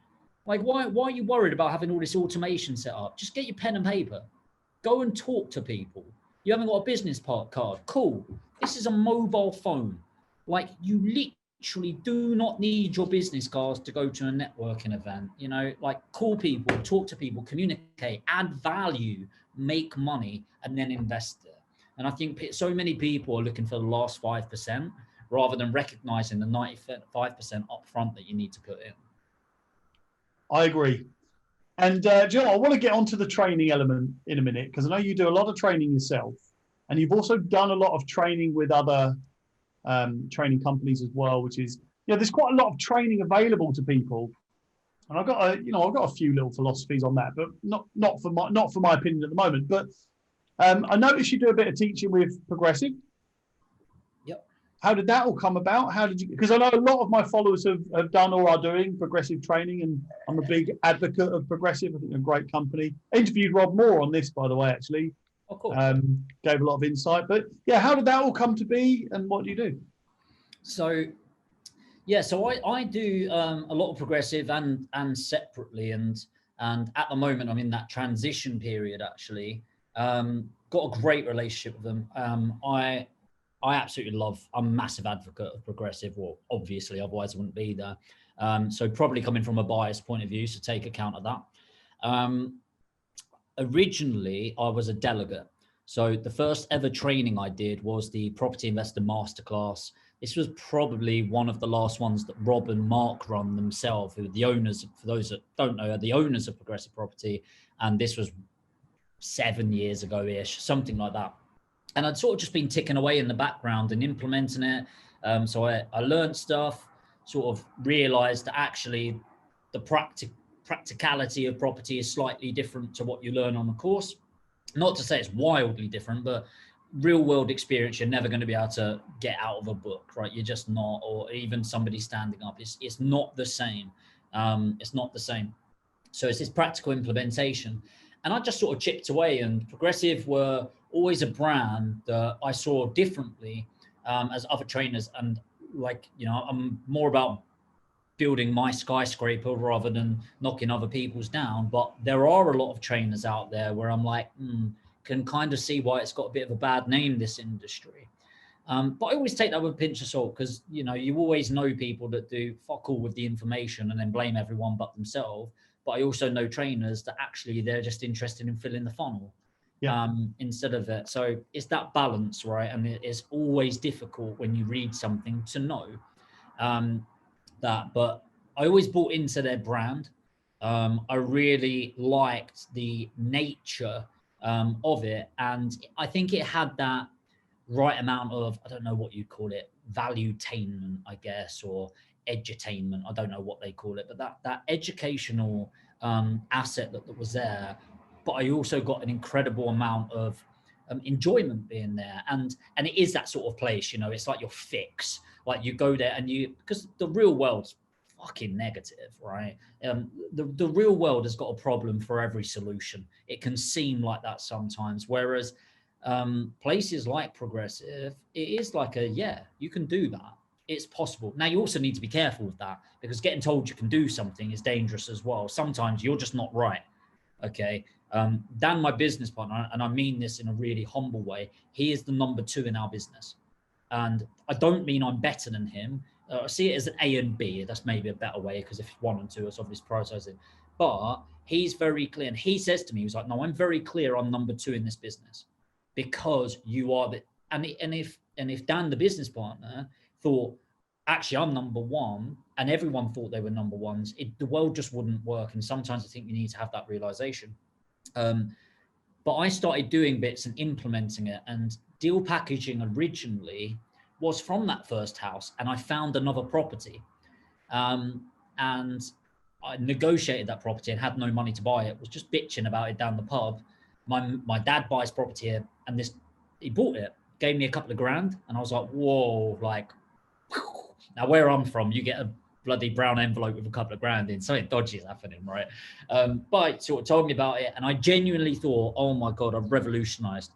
Speaker 2: Like, why are you worried about having all this automation set up? Just get your pen and paper. Go and talk to people. You haven't got a business card. Cool. This is a mobile phone. Like, you literally do not need your business cards to go to a networking event. You know, like, call people, talk to people, communicate, add value, make money, and then invest it. And I think so many people are looking for the last 5% rather than recognizing the 95% upfront that you need to put in.
Speaker 1: I agree. And Jill, I want to get onto the training element in a minute, because I know you do a lot of training yourself, and you've also done a lot of training with other training companies as well, which is, you know, there's quite a lot of training available to people. And I've got a few little philosophies on that, but not for my opinion at the moment. But I noticed you do a bit of teaching with Progressive.
Speaker 2: Yep.
Speaker 1: How did that all come about? How did you? Because I know a lot of my followers have done or are doing Progressive training, and I'm a big advocate of Progressive. I think they're a great company. I interviewed Rob Moore on this, by the way, actually.
Speaker 2: Oh, cool.
Speaker 1: Gave a lot of insight. But yeah, how did that all come to be, and what do you do?
Speaker 2: So I do a lot of Progressive and separately, and at the moment I'm in that transition period. Actually, got a great relationship with them. I absolutely love. I'm a massive advocate of Progressive. Well, obviously, otherwise I wouldn't be there. So probably coming from a biased point of view, so take account of that. Originally, I was a delegate. So the first ever training I did was the Property Investor Masterclass. This was probably one of the last ones that Rob and Mark run themselves, who are the owners, for those that don't know, are the owners of Progressive Property. And this was 7 years ago-ish, something like that. And I'd sort of just been ticking away in the background and implementing it. So I learned stuff, sort of realized that actually the practicality of property is slightly different to what you learn on the course. Not to say it's wildly different, but real world experience, you're never going to be able to get out of a book, right? You're just not, or even somebody standing up. It's not the same. It's not the same. So it's this practical implementation. And I just sort of chipped away, and Progressive were always a brand that I saw differently as other trainers. And like, you know, I'm more about building my skyscraper rather than knocking other people's down. But there are a lot of trainers out there where I'm like, can kind of see why it's got a bit of a bad name, this industry. But I always take that with a pinch of salt, because, you know, you always know people that do fuck all with the information and then blame everyone but themselves. But I also know trainers that actually they're just interested in filling the funnel instead of it. So it's that balance, right? And it is always difficult when you read something to know that. But I always bought into their brand. I really liked the nature of it. And I think it had that right amount of, I don't know what you'd call it, valuetainment, I guess, or edutainment. I don't know what they call it, but that educational asset that was there. But I also got an incredible amount of enjoyment being there. And it is that sort of place, you know, it's like your fix. Like you go there and because the real world's fucking negative, right? The real world has got a problem for every solution. It can seem like that sometimes. Whereas places like Progressive, it is like you can do that. It's possible. Now, you also need to be careful with that, because getting told you can do something is dangerous as well. Sometimes you're just not right. Okay. Dan, my business partner, and I mean this in a really humble way, he is the number 2 in our business. And I don't mean I'm better than him. I see it as an A and B. That's maybe a better way, because if it's 1 and 2, it's obviously prioritizing. But he's very clear. And he says to me, he was like, no, I'm very clear I'm number 2 in this business, because you are the, and if Dan, the business partner, thought, actually, I'm number 1, and everyone thought they were number ones, the world just wouldn't work. And sometimes I think you need to have that realization. But I started doing bits and implementing it, and deal packaging originally was from that first house. And I found another property, and I negotiated that property and had no money to buy it, was just bitching about it down the pub. My dad buys property here, and he bought it, gave me a couple of grand, and I was like, whoa, like, now where I'm from, you get a bloody brown envelope with a couple of grand in, something dodgy is happening, right? But he sort of told me about it, and I genuinely thought, oh my God, I've revolutionized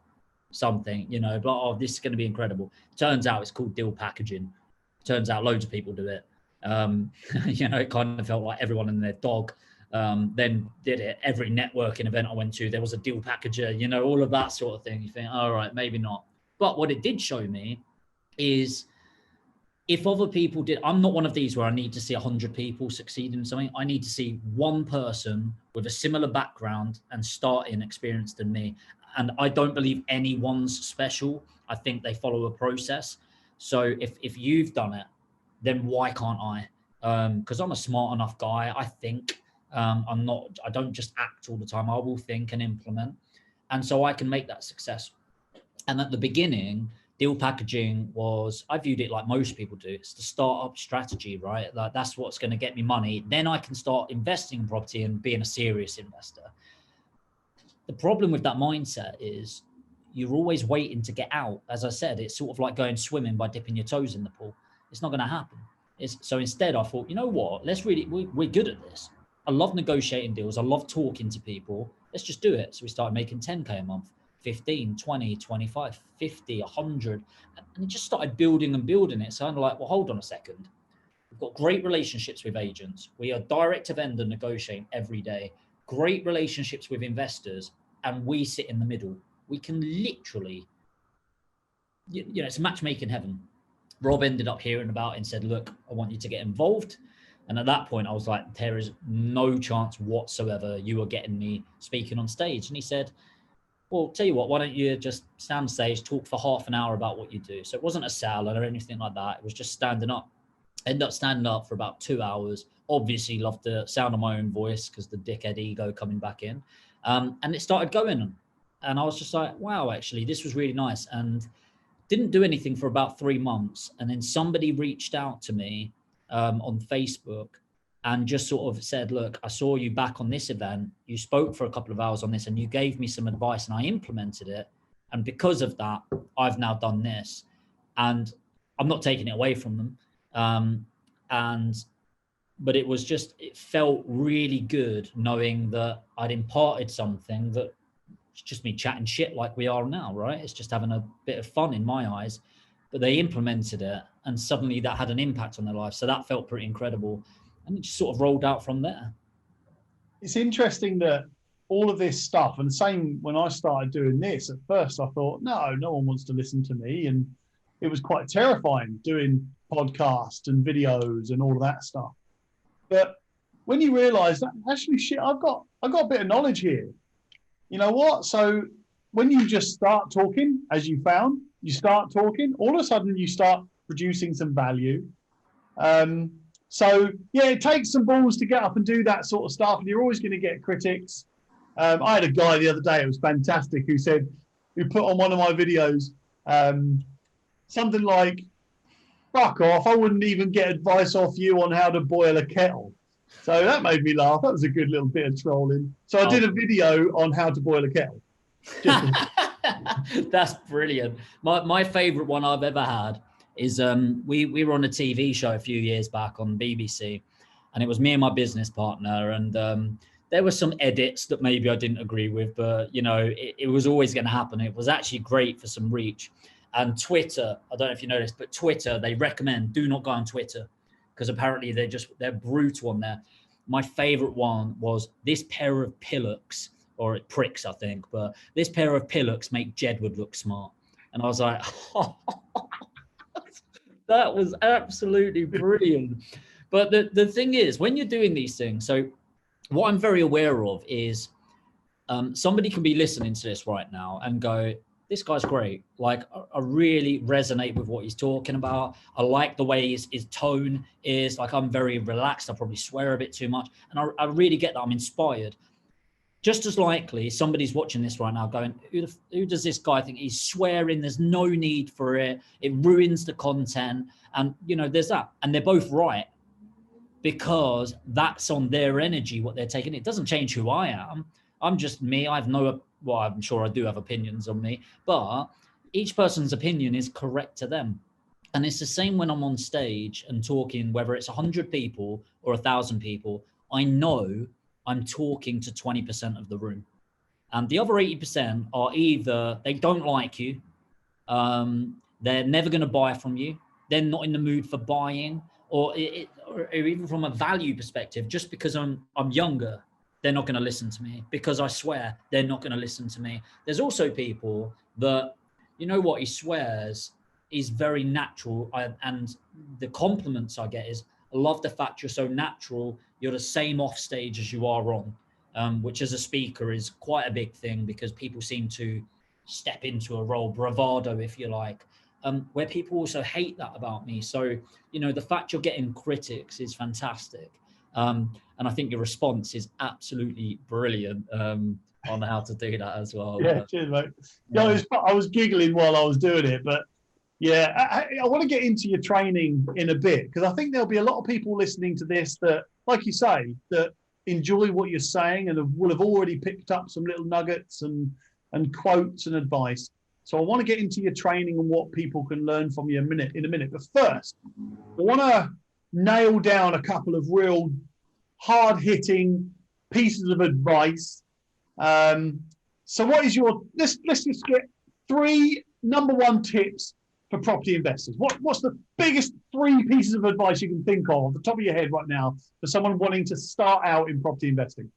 Speaker 2: something, you know, but oh, this is going to be incredible. Turns out it's called deal packaging. Turns out loads of people do it. You know, it kind of felt like everyone and their dog then did it. Every networking event I went to, there was a deal packager, you know, all of that sort of thing. You think, all right, maybe not. But what it did show me is, if other people did, I'm not one of these where I need to see 100 people succeed in something. I need to see one person with a similar background and starting experience than me. And I don't believe anyone's special. I think they follow a process. So if you've done it, then why can't I? Because I'm a smart enough guy, I think. I don't just act all the time. I will think and implement. And so I can make that success. And at the beginning, deal packaging was, I viewed it like most people do. It's the startup strategy, right? Like, that's what's going to get me money. Then I can start investing in property and being a serious investor. The problem with that mindset is you're always waiting to get out. As I said, it's sort of like going swimming by dipping your toes in the pool. It's not going to happen. So instead I thought, you know what, we're good at this. I love negotiating deals. I love talking to people. Let's just do it. So we started making 10K a month, 15, 20, 25, 50, 100. And it just started building and building it. So I'm like, well, hold on a second. We've got great relationships with agents. We are direct to vendor negotiating every day. Great relationships with investors. And we sit in the middle. We can literally, you know, it's matchmaking heaven. Rob ended up hearing about it and said, look, I want you to get involved. And at that point, I was like, there is no chance whatsoever you are getting me speaking on stage. And he said, well, tell you what, why don't you just stand on stage, talk for half an hour about what you do? So it wasn't a salad or anything like that. It was just standing up. Ended up standing up for about 2 hours. Obviously loved the sound of my own voice because the dickhead ego coming back in. And it started going. And I was just like, wow, actually, this was really nice. And didn't do anything for about 3 months. And then somebody reached out to me on Facebook and just sort of said, look, I saw you back on this event. You spoke for a couple of hours on this and you gave me some advice and I implemented it. And because of that, I've now done this. And I'm not taking it away from them. But it was just, it felt really good knowing that I'd imparted something that it's just me chatting shit like we are now, right? It's just having a bit of fun in my eyes. But they implemented it and suddenly that had an impact on their life. So that felt pretty incredible. And it just sort of rolled out from there.
Speaker 1: It's interesting that all of this stuff, and the same when I started doing this, at first I thought, no one wants to listen to me. And it was quite terrifying doing podcasts and videos and all of that stuff. But when you realize that actually, shit, I've got a bit of knowledge here. You know what? So when you just start talking, as you found, you start talking, all of a sudden you start producing some value. So yeah, it takes some balls to get up and do that sort of stuff, and you're always going to get critics. I had a guy the other day, it was fantastic, who put on one of my videos something like, fuck off, I wouldn't even get advice off you on how to boil a kettle. So that made me laugh. That was a good little bit of trolling. So I did a video on how to boil a kettle.
Speaker 2: That's brilliant. My favorite one I've ever had is we were on a TV show a few years back on BBC, and it was me and my business partner, and there were some edits that maybe I didn't agree with, but you know, it was always going to happen. It was actually great for some reach. And Twitter, I don't know if you noticed, but Twitter, they recommend do not go on Twitter because apparently they're brutal on there. My favorite one was this pair of pillocks, or it pricks, I think, but this pair of pillocks make Jedward look smart. And I was like, oh, that was absolutely brilliant. But the thing is, when you're doing these things, so what I'm very aware of is somebody can be listening to this right now and go, this guy's great. Like, I really resonate with what he's talking about. I like the way his tone is. Like, I'm very relaxed. I probably swear a bit too much. And I really get that. I'm inspired. Just as likely, somebody's watching this right now going, who does this guy think he's swearing? There's no need for it. It ruins the content. And, you know, there's that. And they're both right because that's on their energy, what they're taking. It doesn't change who I am. I'm just me. I have well, I'm sure I do have opinions on me, but each person's opinion is correct to them. And it's the same when I'm on stage and talking, whether it's 100 people or 1,000 people, I know I'm talking to 20% of the room. And the other 80% are either they don't like you, they're never going to buy from you, they're not in the mood for buying, or even from a value perspective, just because I'm younger, they're not going to listen to me. Because I swear, they're not going to listen to me. There's also people that, you know what, he swears is very natural. And the compliments I get is, I love the fact you're so natural. You're the same off stage as you are on, which as a speaker is quite a big thing because people seem to step into a role, bravado, if you like, where people also hate that about me. So, you know, the fact you're getting critics is fantastic. And I think your response is absolutely brilliant on how to do that as well.
Speaker 1: Yeah, cheers, mate. Yeah, I was giggling while I was doing it, but yeah, I want to get into your training in a bit because I think there'll be a lot of people listening to this that, like you say, that enjoy what you're saying and will have already picked up some little nuggets and quotes and advice. So I want to get into your training and what people can learn from you in a minute. But first, I want to nail down a couple of real hard-hitting pieces of advice. So what is let's just get 3 number 1 tips for property investors. What's the biggest 3 pieces of advice you can think of the top of your head right now for someone wanting to start out in property investing?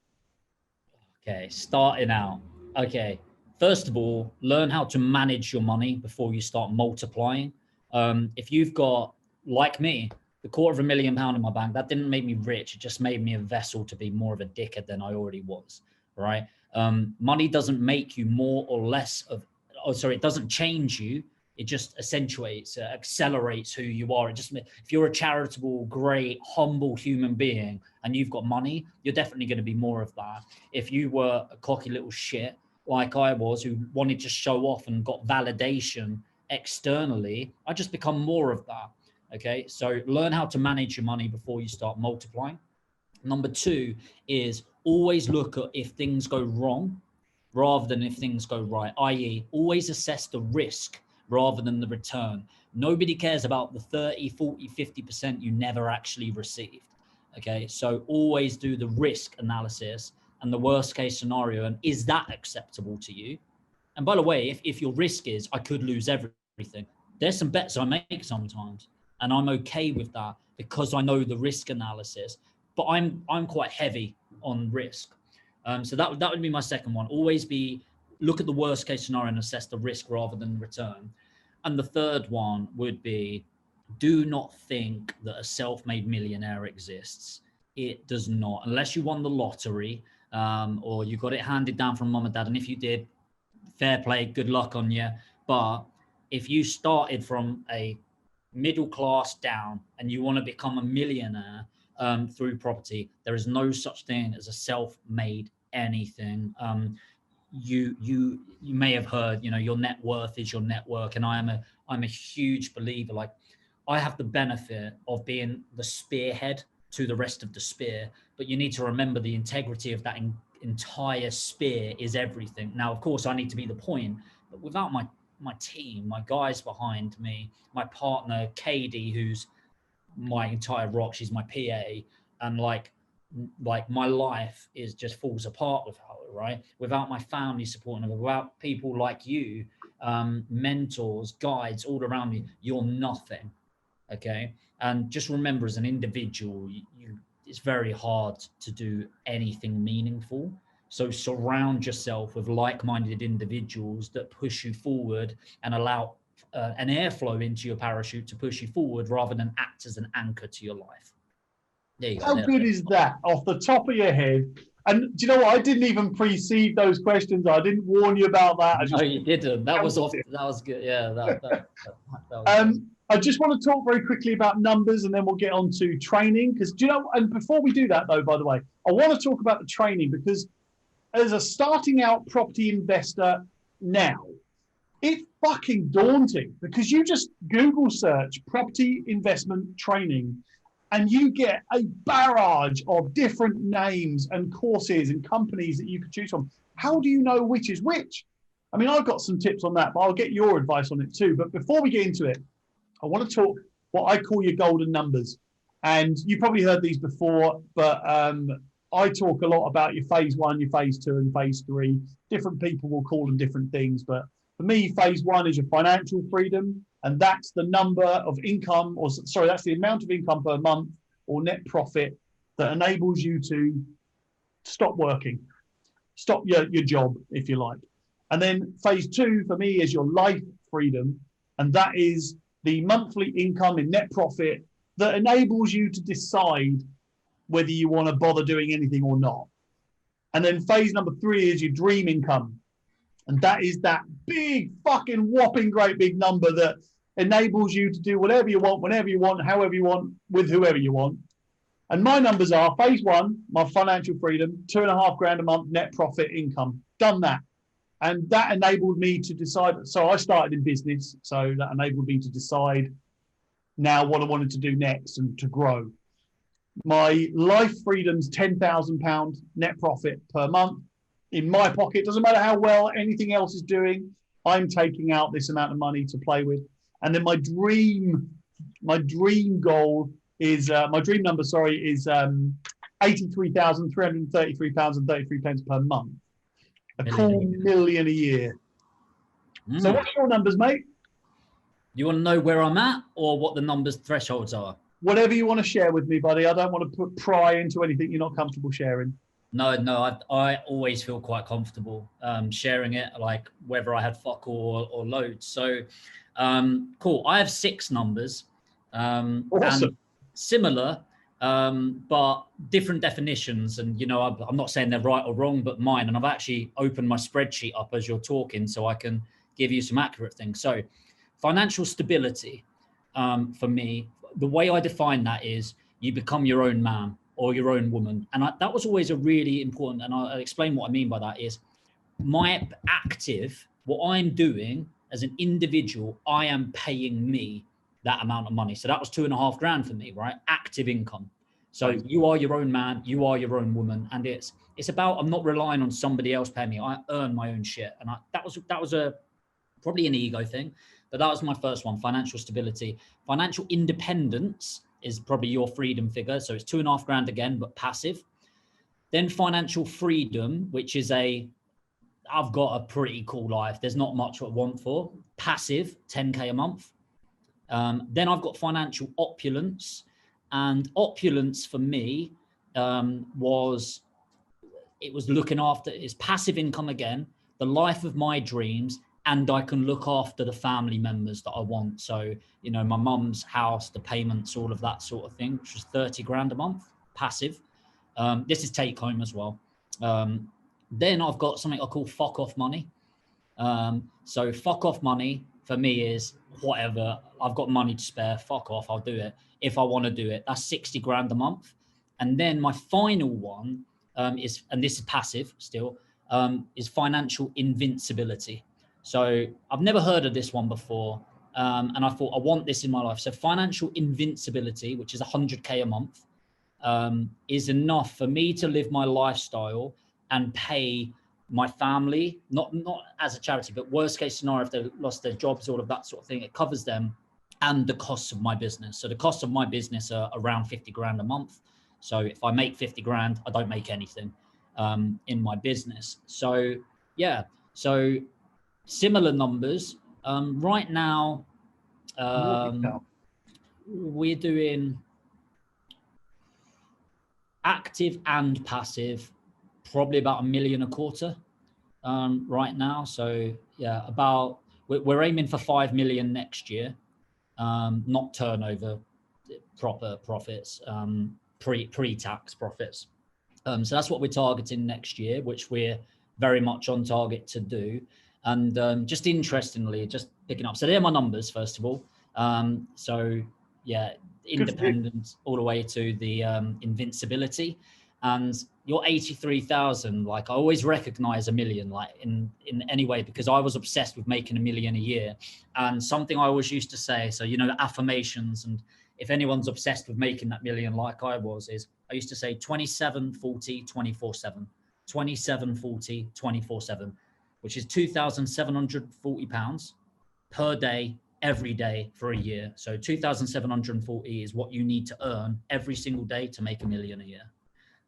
Speaker 2: Okay, starting out. Okay, first of all, learn how to manage your money before you start multiplying. If you've got, like me, the £250,000 in my bank, that didn't make me rich. It just made me a vessel to be more of a dickhead than I already was, right? Money doesn't make you more or less of, it doesn't change you. It just accentuates, accelerates who you are. It just, if you're a charitable, great, humble human being and you've got money, you're definitely going to be more of that. If you were a cocky little shit like I was, who wanted to show off and got validation externally, I just become more of that. Okay, so learn how to manage your money before you start multiplying. Number 2 is always look at if things go wrong rather than if things go right, i.e. always assess the risk rather than the return. Nobody cares about the 30, 40, 50% you never actually received. Okay, so always do the risk analysis and the worst case scenario, and is that acceptable to you? And by the way, if your risk is I could lose everything, there's some bets I make sometimes, and I'm okay with that because I know the risk analysis. But I'm quite heavy on risk. So that would be my second one. Always look at the worst case scenario and assess the risk rather than the return. And the third one would be, do not think that a self-made millionaire exists. It does not, unless you won the lottery or you got it handed down from mum and dad. And if you did, fair play, good luck on you. But if you started from a middle class down and you want to become a millionaire through property, there is no such thing as a self-made anything. You may have heard, your net worth is your network, and I'm a huge believer. Like, I have the benefit of being the spearhead to the rest of the spear, but you need to remember the integrity of that entire spear is everything. Now, of course, I need to be the point, but without my team, my guys behind me, my partner Katie, who's my entire rock, she's my PA, and like my life is just falls apart without her, right? Without my family supporting her, without people like you, mentors, guides all around me, you're nothing. Okay, and just remember, as an individual, it's very hard to do anything meaningful. So surround yourself with like-minded individuals that push you forward and allow an airflow into your parachute to push you forward rather than act as an anchor to your life. There you go.
Speaker 1: How good is that off the top of your head? And do you know what? I didn't even precede those questions. I didn't warn you about that.
Speaker 2: No, you didn't. That was off. That was good. Yeah. That
Speaker 1: was I just want to talk very quickly about numbers, and then we'll get on to training. Because do you know? And before we do that, though, by the way, I want to talk about the training, because as a starting out property investor now, it's fucking daunting, because you just Google search property investment training and you get a barrage of different names and courses and companies that you could choose from. How do you know which is which? I mean, I've got some tips on that, but I'll get your advice on it too. But before we get into it, I want to talk what I call your golden numbers. And you probably heard these before, but I talk a lot about your phase 1, your phase 2, and phase 3. Different people will call them different things, but for me, phase 1 is your financial freedom, and that's the number of income, that's the amount of income per month or net profit that enables you to stop working, stop your job, if you like. And then phase 2 for me is your life freedom, and that is the monthly income in net profit that enables you to decide whether you want to bother doing anything or not. And then phase number 3 is your dream income. And that is that big fucking whopping great big number that enables you to do whatever you want, whenever you want, however you want, with whoever you want. And my numbers are phase 1, my financial freedom, $2,500 a month net profit income. Done that. And that enabled me to decide. So I started in business. So that enabled me to decide now what I wanted to do next and to grow. My life freedom's £10,000 net profit per month in my pocket. Doesn't matter how well anything else is doing. I'm taking out this amount of money to play with. And then my dream goal is my dream number, is £83,333.33 per month. A cool million a year. So what's your numbers, mate?
Speaker 2: You want to know where I'm at, or what the numbers thresholds are?
Speaker 1: Whatever you want to share with me, buddy. I don't want to pry into anything you're not comfortable sharing.
Speaker 2: No, I always feel quite comfortable sharing it, like whether I had fuck all or loads. So cool. I have 6 numbers.
Speaker 1: Awesome.
Speaker 2: And similar. but different definitions. And, you know, I'm not saying they're right or wrong, but mine. And I've actually opened my spreadsheet up as you're talking so I can give you some accurate things. So financial stability, for me, the way I define that is you become your own man or your own woman. And that was always a really important, and I'll explain what I mean by that is my active, what I'm doing as an individual, I am paying me that amount of money. So that was $2.5 grand for me, right? Active income. So you are your own man, you are your own woman. And it's about, I'm not relying on somebody else paying me. I earn my own shit. And that was a probably an ego thing, but that was my first one, financial stability. Financial independence is probably your freedom figure. So it's $2.5 grand again, but passive. Then financial freedom, which is I've got a pretty cool life. There's not much I want for. Passive, 10K a month. Then I've got financial opulence, and opulence for me was looking after, it's passive income again, the life of my dreams, and I can look after the family members that I want. So, you know, my mum's house, the payments, all of that sort of thing, which was 30 grand a month, passive. This is take home as well. Then I've got something I call fuck off money. So fuck off money for me is whatever, I've got money to spare, fuck off, I'll do it if I want to do it. That's 60 grand a month. And then my final one is, and this is passive still, is financial invincibility. So I've never heard of this one before. And I thought, I want this in my life. So financial invincibility, which is 100K a month, is enough for me to live my lifestyle and pay my family, not as a charity, but worst case scenario, if they lost their jobs, all of that sort of thing, it covers them and the costs of my business. So the costs of my business are around 50 grand a month. So if I make 50 grand, I don't make anything in my business. So yeah, so similar numbers. Right now, we're doing active and passive, probably about $1 million a quarter right now. So yeah, we're aiming for 5 million next year, not turnover, proper profits, pre-tax profits. So that's what we're targeting next year, which we're very much on target to do. And just interestingly, just picking up, so they're my numbers first of all. So yeah, independence all the way to the invincibility. And your 83,000, like I always recognize $1 million, like in any way, because I was obsessed with making $1 million a year. And something I always used to say, so, you know, affirmations, and if anyone's obsessed with making that $1 million like I was, is I used to say 27, 40, 24/7, 27, 40, 24/7, which is £2,740 per day, every day for a year. So 2,740 is what you need to earn every single day to make $1 million a year.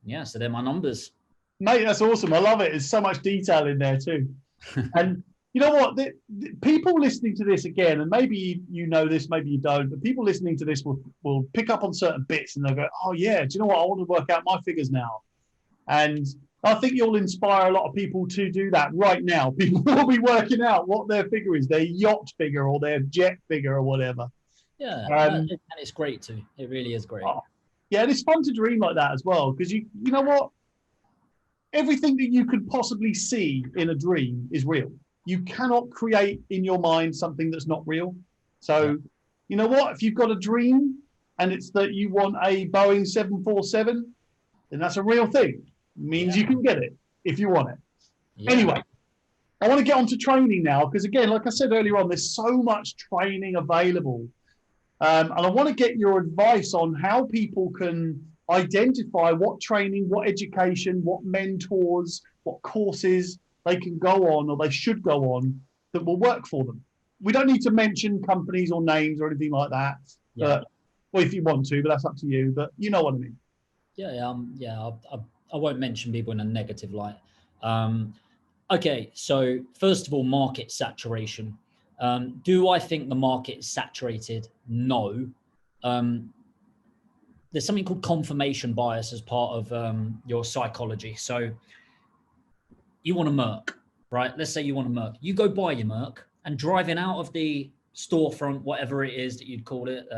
Speaker 2: Yeah, so they're my numbers.
Speaker 1: Mate, that's awesome. I love it. There's so much detail in there too. And you know what? The people listening to this again, and maybe you know this, maybe you don't, but people listening to this will pick up on certain bits and they'll go, oh yeah, do you know what? I want to work out my figures now. And I think you'll inspire a lot of people to do that right now. People will be working out what their figure is, their yacht figure or their jet figure or whatever.
Speaker 2: Yeah, and it's great too. It really is great.
Speaker 1: Yeah, and it's fun to dream like that as well, because you know what? Everything that you could possibly see in a dream is real. You cannot create in your mind something that's not real. So, you know what? If you've got a dream and it's that you want a Boeing 747, then that's a real thing. It means you can get it if you want it. Yeah. Anyway, I want to get on to training now, because again, like I said earlier on, there's so much training available. And I want to get your advice on how people can identify what training, what education, what mentors, what courses they can go on or they should go on that will work for them. We don't need to mention companies or names or anything like that. Yeah. Well, if you want to, but that's up to you. But you know what I mean.
Speaker 2: I won't mention people in a negative light. Okay, so first of all, market saturation. Do I think the market is saturated? No. There's something called confirmation bias as part of your psychology. So you want a Merc, right? Let's say you want a Merc. You go buy your Merc, and driving out of the storefront, whatever it is that you'd call it,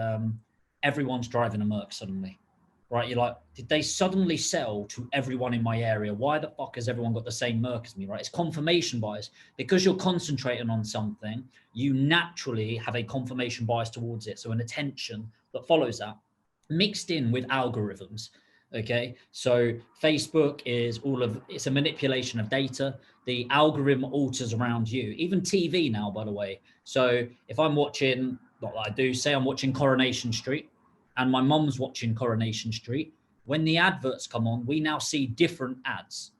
Speaker 2: everyone's driving a Merc suddenly. right? You're like, did they suddenly sell to everyone in my area? Why the fuck has everyone got the same Merc as me, right? It's confirmation bias. Because you're concentrating on something, you naturally have a confirmation bias towards it. So an attention that follows that, mixed in with algorithms. Okay, so Facebook is it's a manipulation of data. The algorithm alters around you, even TV now, by the way. So if I'm watching, not that I do, say I'm watching Coronation Street and my mum's watching Coronation Street, when the adverts come on, we now see different ads.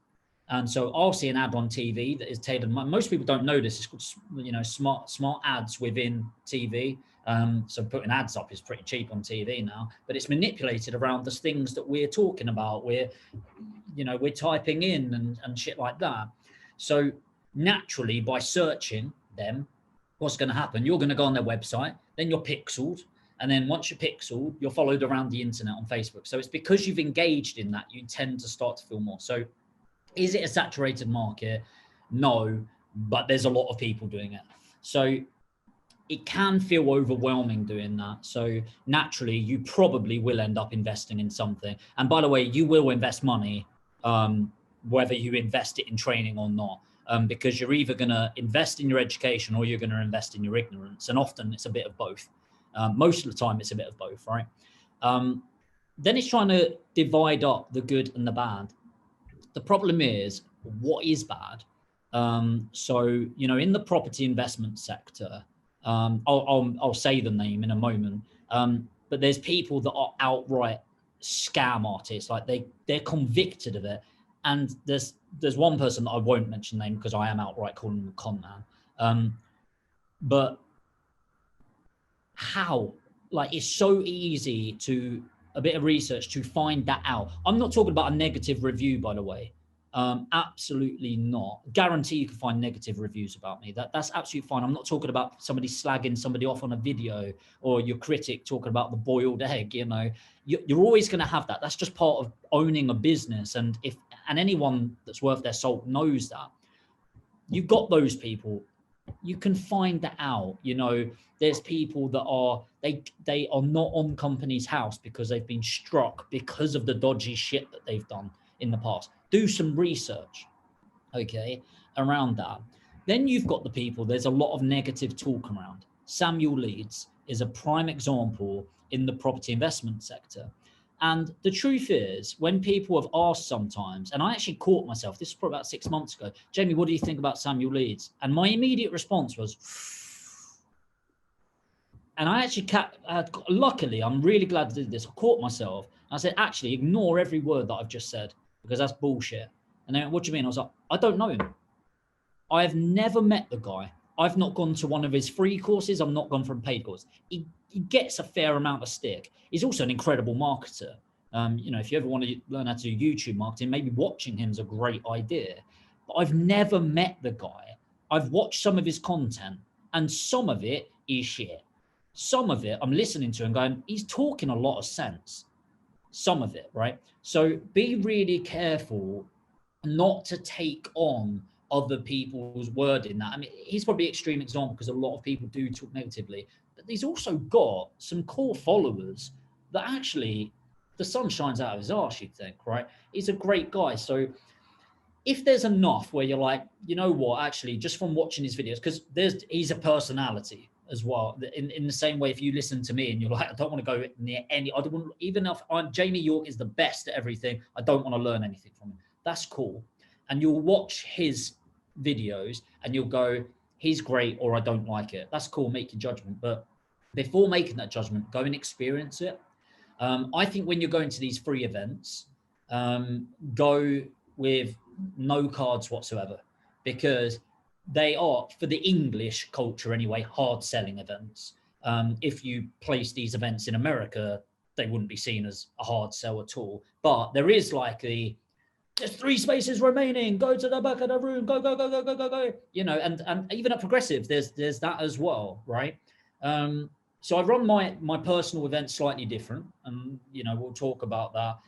Speaker 2: And so I'll see an ad on TV that is tailored. Most people don't know this. It's called, smart ads within TV. So putting ads up is pretty cheap on TV now, but it's manipulated around the things that we're talking about. We're typing in and shit like that. So naturally, by searching them, what's going to happen? You're going to go on their website, then you're pixeled. And then once you're pixeled, you're followed around the internet on Facebook. So it's because you've engaged in that, you tend to start to feel more. So is it a saturated market? No, but there's a lot of people doing it. So it can feel overwhelming doing that. So naturally, you probably will end up investing in something. And by the way, you will invest money, whether you invest it in training or not, because you're either going to invest in your education or you're going to invest in your ignorance. And often it's a bit of both. Most of the time, it's a bit of both, right? Then it's trying to divide up the good and the bad. The problem is, what is bad? So, in the property investment sector, I'll say the name in a moment, but there's people that are outright scam artists, like they're convicted of it. And there's one person that I won't mention name because I am outright calling him a con man. But how? Like, it's so easy to a bit of research to find that out. I'm not talking about a negative review, by the way. Absolutely not. Guarantee you can find negative reviews about me. That's absolutely fine. I'm not talking about somebody slagging somebody off on a video or your critic talking about the boiled egg. You're always going to have that. That's just part of owning a business. And anyone that's worth their salt knows that. You've got those people. You can find that out. There's people that are they are not on company's house because they've been struck because of the dodgy shit that they've done in the past. Do some research, okay, around that. Then you've got the people, there's a lot of negative talk around. Samuel Leeds is a prime example in the property investment sector. And the truth is, when people have asked sometimes, and I actually caught myself, this was probably about 6 months ago, Jamie, what do you think about Samuel Leeds? And my immediate response was, and I actually, luckily, I'm really glad I did this. I caught myself. I said, actually, ignore every word that I've just said because that's bullshit. And then, what do you mean? I was like, I don't know him. I have never met the guy. I've not gone to one of his free courses. I've not gone for a paid course. He gets a fair amount of stick. He's also an incredible marketer. If you ever want to learn how to do YouTube marketing, maybe watching him is a great idea. But I've never met the guy. I've watched some of his content, and some of it is shit. Some of it, I'm listening to and going, he's talking a lot of sense. Some of it, right? So be really careful not to take on other people's word in that. I mean, he's probably an extreme example because a lot of people do talk negatively, but he's also got some core followers that actually the sun shines out of his arse, you'd think, right? He's a great guy. So if there's enough where you're like, you know what, actually, just from watching his videos, because he's a personality as well. In the same way, if you listen to me and you're like, I don't want to go near any, I don't want, even if Jamie York is the best at everything, I don't want to learn anything from him. That's cool. And you'll watch his videos and you'll go, he's great, or I don't like it. That's cool. Make your judgment. But before making that judgment, go and experience it. I think when you're going to these free events, go with no cards whatsoever, because they are, for the English culture anyway, hard selling events. If you place these events in America, they wouldn't be seen as a hard sell at all. But there is like there's 3 spaces remaining, go to the back of the room, go, go, go, go, go, go, go. And even at Progressive, there's that as well, right? So I run my personal events slightly different, and we'll talk about that.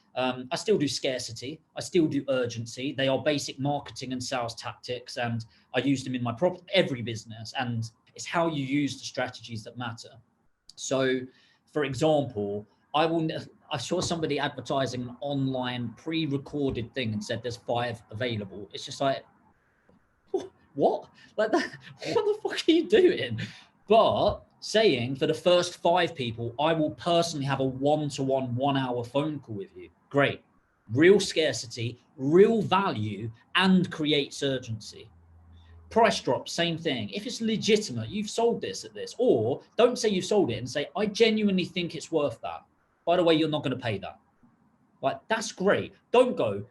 Speaker 2: I still do scarcity, I still do urgency. They are basic marketing and sales tactics, and I use them in my every business, and it's how you use the strategies that matter. So, for example, I saw somebody advertising an online pre-recorded thing and said there's 5 available. It's just like, what? Like that? What the fuck are you doing? But saying for the first 5 people, I will personally have a 1-to-1 1-hour phone call with you. Great. Real scarcity, real value, and creates urgency. Price drop, same thing. If it's legitimate, you've sold this at this, or don't say you've sold it and say, I genuinely think it's worth that. By the way, you're not going to pay that. Like, that's great. Don't go,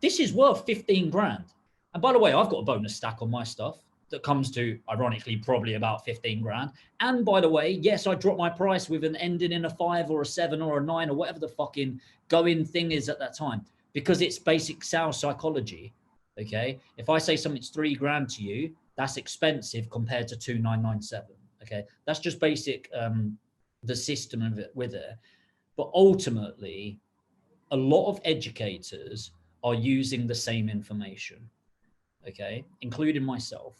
Speaker 2: this is worth 15 grand. And by the way, I've got a bonus stack on my stuff that comes to, ironically, probably about 15 grand. And by the way, yes, I dropped my price with an ending in a 5 or a 7 or a 9 or whatever the fucking going thing is at that time, because it's basic sales psychology. Okay. If I say something's 3 grand to you, that's expensive compared to 2,997. Okay. That's just basic, the system of it with it. But ultimately, a lot of educators are using the same information. Okay. Including myself.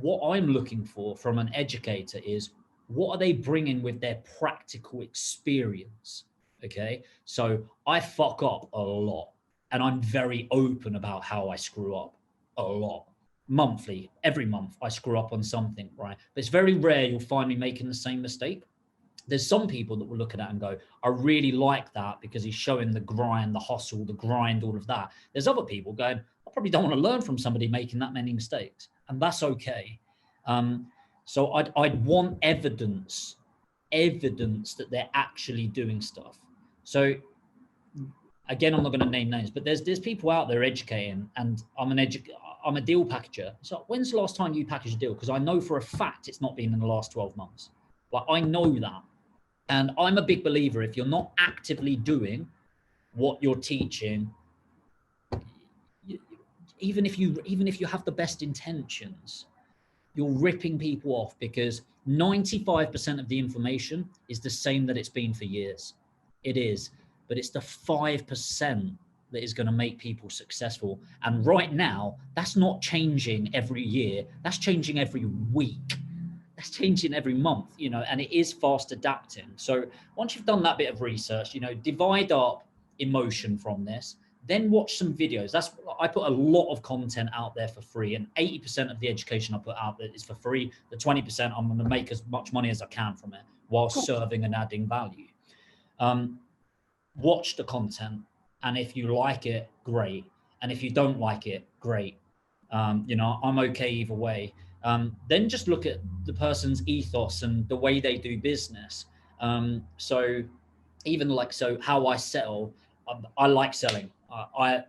Speaker 2: What I'm looking for from an educator is, what are they bringing with their practical experience? Okay. So I fuck up a lot. And I'm very open about how I screw up a lot. Monthly, every month, I screw up on something, right? But it's very rare you'll find me making the same mistake. There's some people that will look at that and go, I really like that because he's showing the grind, the hustle, the grind, all of that. There's other people going, I probably don't want to learn from somebody making that many mistakes. And that's okay. So I'd want evidence that they're actually doing stuff. So again, I'm not going to name names, but there's people out there educating, and I'm a deal packager. So when's the last time you packaged a deal? Because I know for a fact it's not been in the last 12 months. Like, I know that. And I'm a big believer, if you're not actively doing what you're teaching, even if you have the best intentions, you're ripping people off, because 95% of the information is the same that it's been for years. It is. But it's the 5% that is going to make people successful. And right now, that's not changing every year. That's changing every week. That's changing every month, and it is fast adapting. So once you've done that bit of research, divide up emotion from this, then watch some videos. I put a lot of content out there for free, and 80% of the education I put out there is for free. The 20%, I'm going to make as much money as I can from it while serving and adding value. Watch the content, and if you like it, great. And if you don't like it, great. I'm okay either way. Then just look at the person's ethos and the way they do business. So how I sell, I like selling. I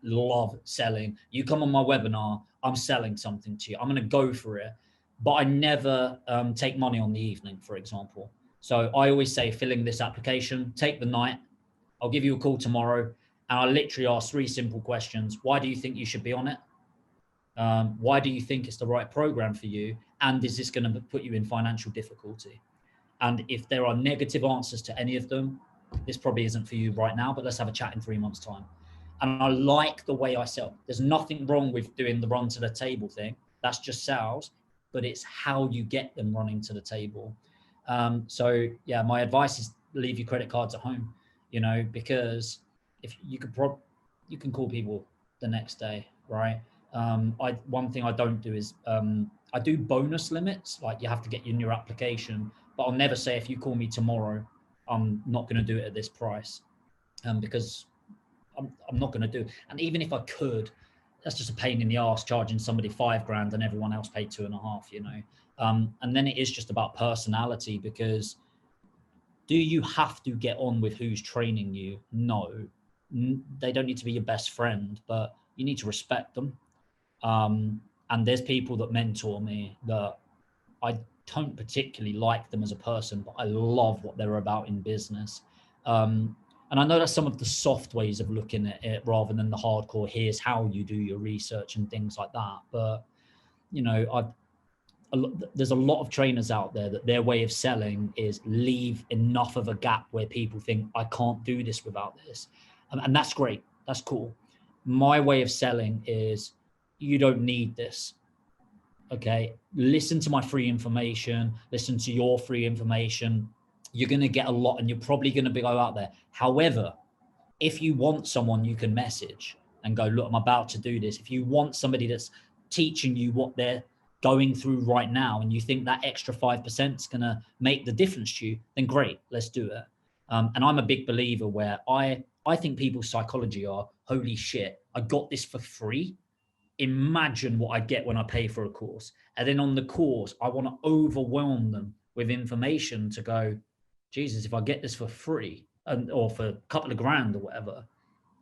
Speaker 2: love selling. You come on my webinar, I'm selling something to you. I'm going to go for it, but I never take money on the evening, for example. So I always say, filling this application, take the night. I'll give you a call tomorrow, and I literally ask 3 simple questions. Why do you think you should be on it? Why do you think it's the right program for you? And is this going to put you in financial difficulty? And if there are negative answers to any of them, this probably isn't for you right now, but let's have a chat in 3 months' time. And I like the way I sell. There's nothing wrong with doing the run to the table thing. That's just sales, but it's how you get them running to the table. So yeah, my advice is leave your credit cards at home, because if you can call people the next day, right? One thing I don't do is I do bonus limits, like you have to get in your application, but I'll never say, if you call me tomorrow, I'm not going to do it at this price, because I'm not going to do it. And even if I could, that's just a pain in the ass, charging somebody 5 grand and everyone else paid 2.5, and then it is just about personality, because do you have to get on with who's training you? No, they don't need to be your best friend, but you need to respect them. And there's people that mentor me that I don't particularly like them as a person, but I love what they're about in business. And I know that's some of the soft ways of looking at it, rather than the hardcore, here's how you do your research and things like that. But, there's a lot of trainers out there that their way of selling is leave enough of a gap where people think, I can't do this without this. And that's great. That's cool. My way of selling is, you don't need this. Okay. Listen to my free information, listen to your free information, you're going to get a lot, and you're probably going to go out there. However, if you want someone you can message and go, look, I'm about to do this. If you want somebody that's teaching you what they're going through right now, and you think that extra 5% is going to make the difference to you, then great, let's do it. And I'm a big believer where I think people's psychology are, holy shit, I got this for free. Imagine what I get when I pay for a course. And then on the course, I want to overwhelm them with information to go, Jesus, if I get this for free or for a couple of grand or whatever,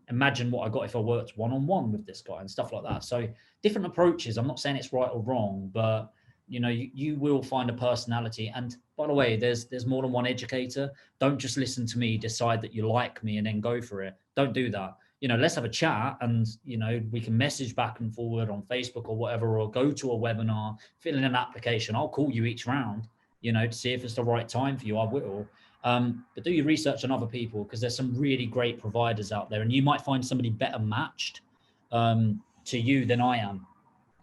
Speaker 2: imagine what I got if I worked one-on-one with this guy and stuff like that. So different approaches. I'm not saying it's right or wrong, but you will find a personality. And by the way, there's more than one educator. Don't just listen to me, decide that you like me and then go for it. Don't do that. Let's have a chat, and we can message back and forward on Facebook or whatever, or go to a webinar, fill in an application. I'll call you each round, to see if it's the right time for you. I will. But do your research on other people, because there's some really great providers out there, and you might find somebody better matched to you than I am.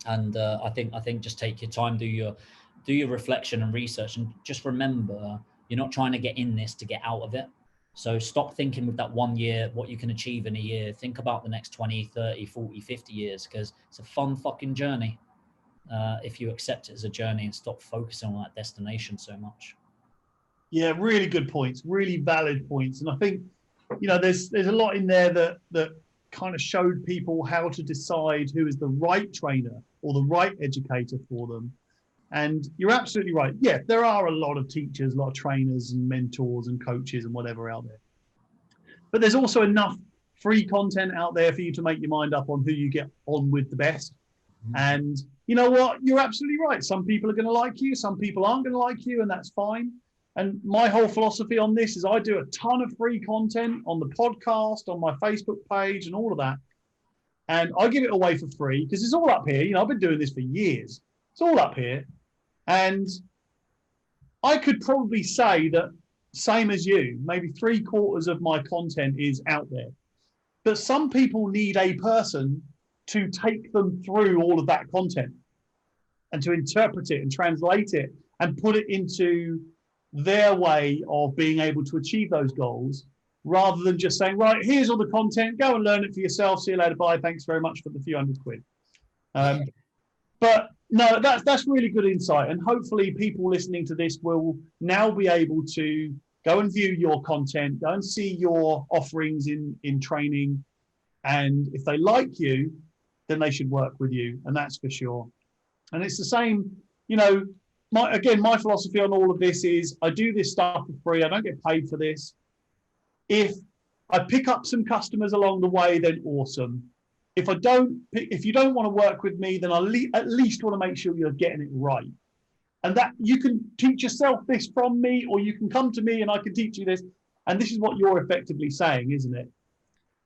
Speaker 2: And I think just take your time, do your reflection and research, and just remember, you're not trying to get in this to get out of it. So stop thinking with that 1 year, what you can achieve in a year. Think about the next 20, 30, 40, 50 years, because it's a fun fucking journey. If you accept it as a journey and stop focusing on that destination so much.
Speaker 1: Yeah, really good points, really valid points. And I think, there's a lot in there that kind of showed people how to decide who is the right trainer or the right educator for them. And you're absolutely right. Yeah, there are a lot of teachers, a lot of trainers and mentors and coaches and whatever out there. But there's also enough free content out there for you to make your mind up on who you get on with the best. Mm-hmm. And you know what? You're absolutely right. Some people are going to like you. Some people aren't going to like you, and that's fine. And my whole philosophy on this is I do a ton of free content on the podcast, on my Facebook page and all of that. And I give it away for free because it's all up here. I've been doing this for years. It's all up here. And I could probably say that, same as you, maybe 3/4 of my content is out there. But some people need a person to take them through all of that content and to interpret it and translate it and put it into their way of being able to achieve those goals, rather than just saying, right, here's all the content, go and learn it for yourself, see you later, bye, thanks very much for the few £100. But no, that's really good insight, and hopefully people listening to this will now be able to go and view your content, go and see your offerings in training, and if they like you, then they should work with you, and that's for sure. And it's the same, my philosophy on all of this is I do this stuff for free. I don't get paid for this. If I pick up some customers along the way, then awesome. If you don't want to work with me, then I at least want to make sure you're getting it right. And that you can teach yourself this from me, or you can come to me and I can teach you this. And this is what you're effectively saying, isn't it?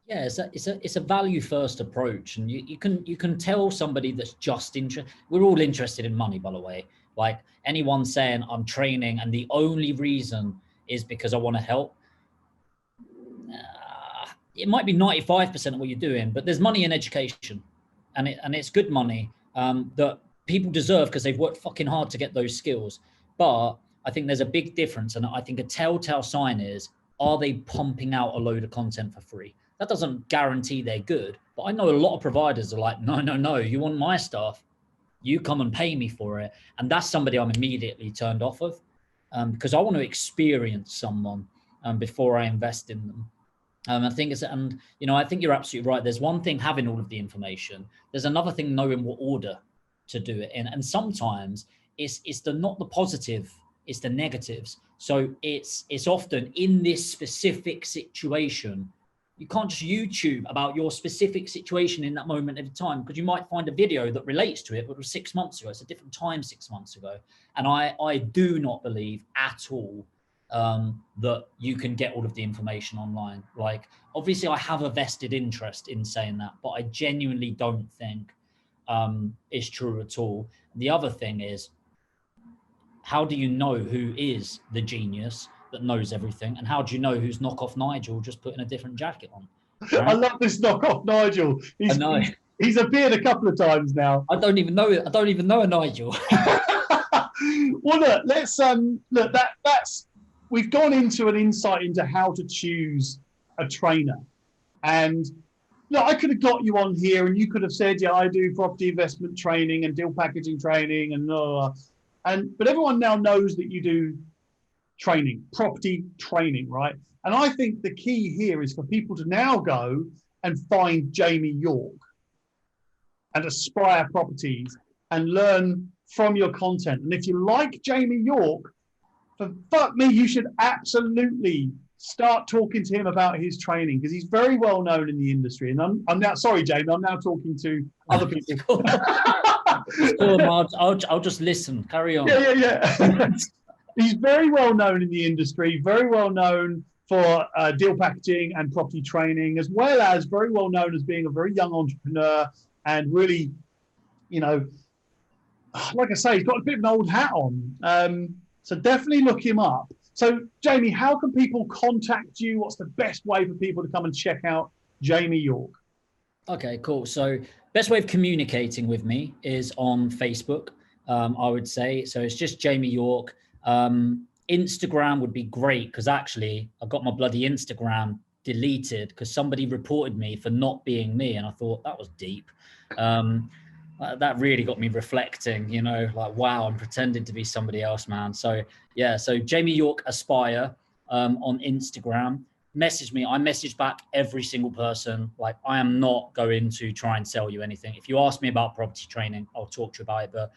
Speaker 2: Yeah, it's a value first approach, and you can tell somebody that's just interested. We're all interested in money, by the way. Like anyone saying I'm training and the only reason is because I want to help. It might be 95% of what you're doing, but there's money in education, and it's good money that people deserve because they've worked fucking hard to get those skills. But I think there's a big difference, and I think a telltale sign is, are they pumping out a load of content for free? That doesn't guarantee they're good, but I know a lot of providers are like, no, you want my stuff, you come and pay me for it. And that's somebody I'm immediately turned off of, because I want to experience someone before I invest in them. I think I think you're absolutely right. There's one thing having all of the information. There's another thing knowing what order to do it in. And sometimes it's not the positive, it's the negatives. So it's often in this specific situation. You can't just YouTube about your specific situation in that moment at a time, because you might find a video that relates to it, but it was 6 months ago. It's a different time 6 months ago. And I do not believe at all that you can get all of the information online. Like, obviously I have a vested interest in saying that, but I genuinely don't think it's true at all. The other thing is, how do you know who is the genius that knows everything, and how do you know who's knockoff Nigel just putting a different jacket on? Right?
Speaker 1: I love this knockoff Nigel. He's appeared a couple of times now.
Speaker 2: I don't even know a Nigel.
Speaker 1: Well, look, let's we've gone into an insight into how to choose a trainer. And look, I could have got you on here and you could have said, yeah, I do property investment training and deal packaging training but everyone now knows that you do training, property training, right? And I think the key here is for people to now go and find Jamie York and Aspire Properties and learn from your content. And if you like Jamie York, for fuck me, you should absolutely start talking to him about his training, because he's very well known in the industry. And I'm now, sorry, Jamie, I'm now talking to other people.
Speaker 2: I'll just listen. Carry on.
Speaker 1: Yeah. He's very well known in the industry, very well known for deal packaging and property training, as well as very well known as being a very young entrepreneur and really, you know, like I say, he's got a bit of an old hat on. So definitely look him up. So, Jamie, how can people contact you? What's the best way for people to come and check out Jamie York?
Speaker 2: Okay, cool. So best way of communicating with me is on Facebook, I would say. So it's just Jamie York. Instagram would be great, because actually I got my bloody Instagram deleted because somebody reported me for not being me. And I thought that was deep. That really got me reflecting, you know, like, wow, I'm pretending to be somebody else, man. So yeah, so Jamie York Aspire on Instagram. Message me. I message back every single person. Like, I am not going to try and sell you anything. If you ask me about property training, I'll talk to you about it. But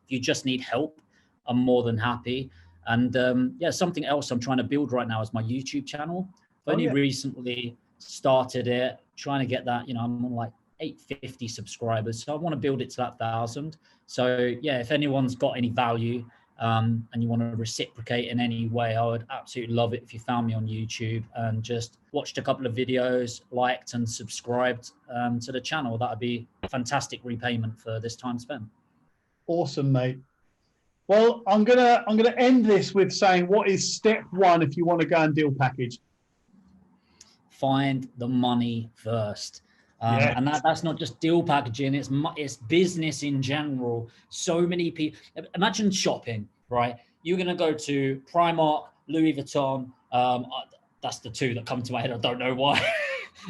Speaker 2: if you just need help, I'm more than happy. And yeah, something else I'm trying to build right now is my YouTube channel. I've only recently started it, trying to get that, you know, I'm on like 850 subscribers. So I want to build it to that 1,000. So yeah, if anyone's got any value and you want to reciprocate in any way, I would absolutely love it if you found me on YouTube and just watched a couple of videos, liked and subscribed to the channel. That would be a fantastic repayment for this time spent.
Speaker 1: Awesome, mate. Well, I'm gonna end this with saying, what is step one if you want to go and deal package?
Speaker 2: Find the money first. And that's not just deal packaging, it's business in general. So many people, imagine shopping, right? You're going to go to Primark, Louis Vuitton. That's the two that come to my head. I don't know why.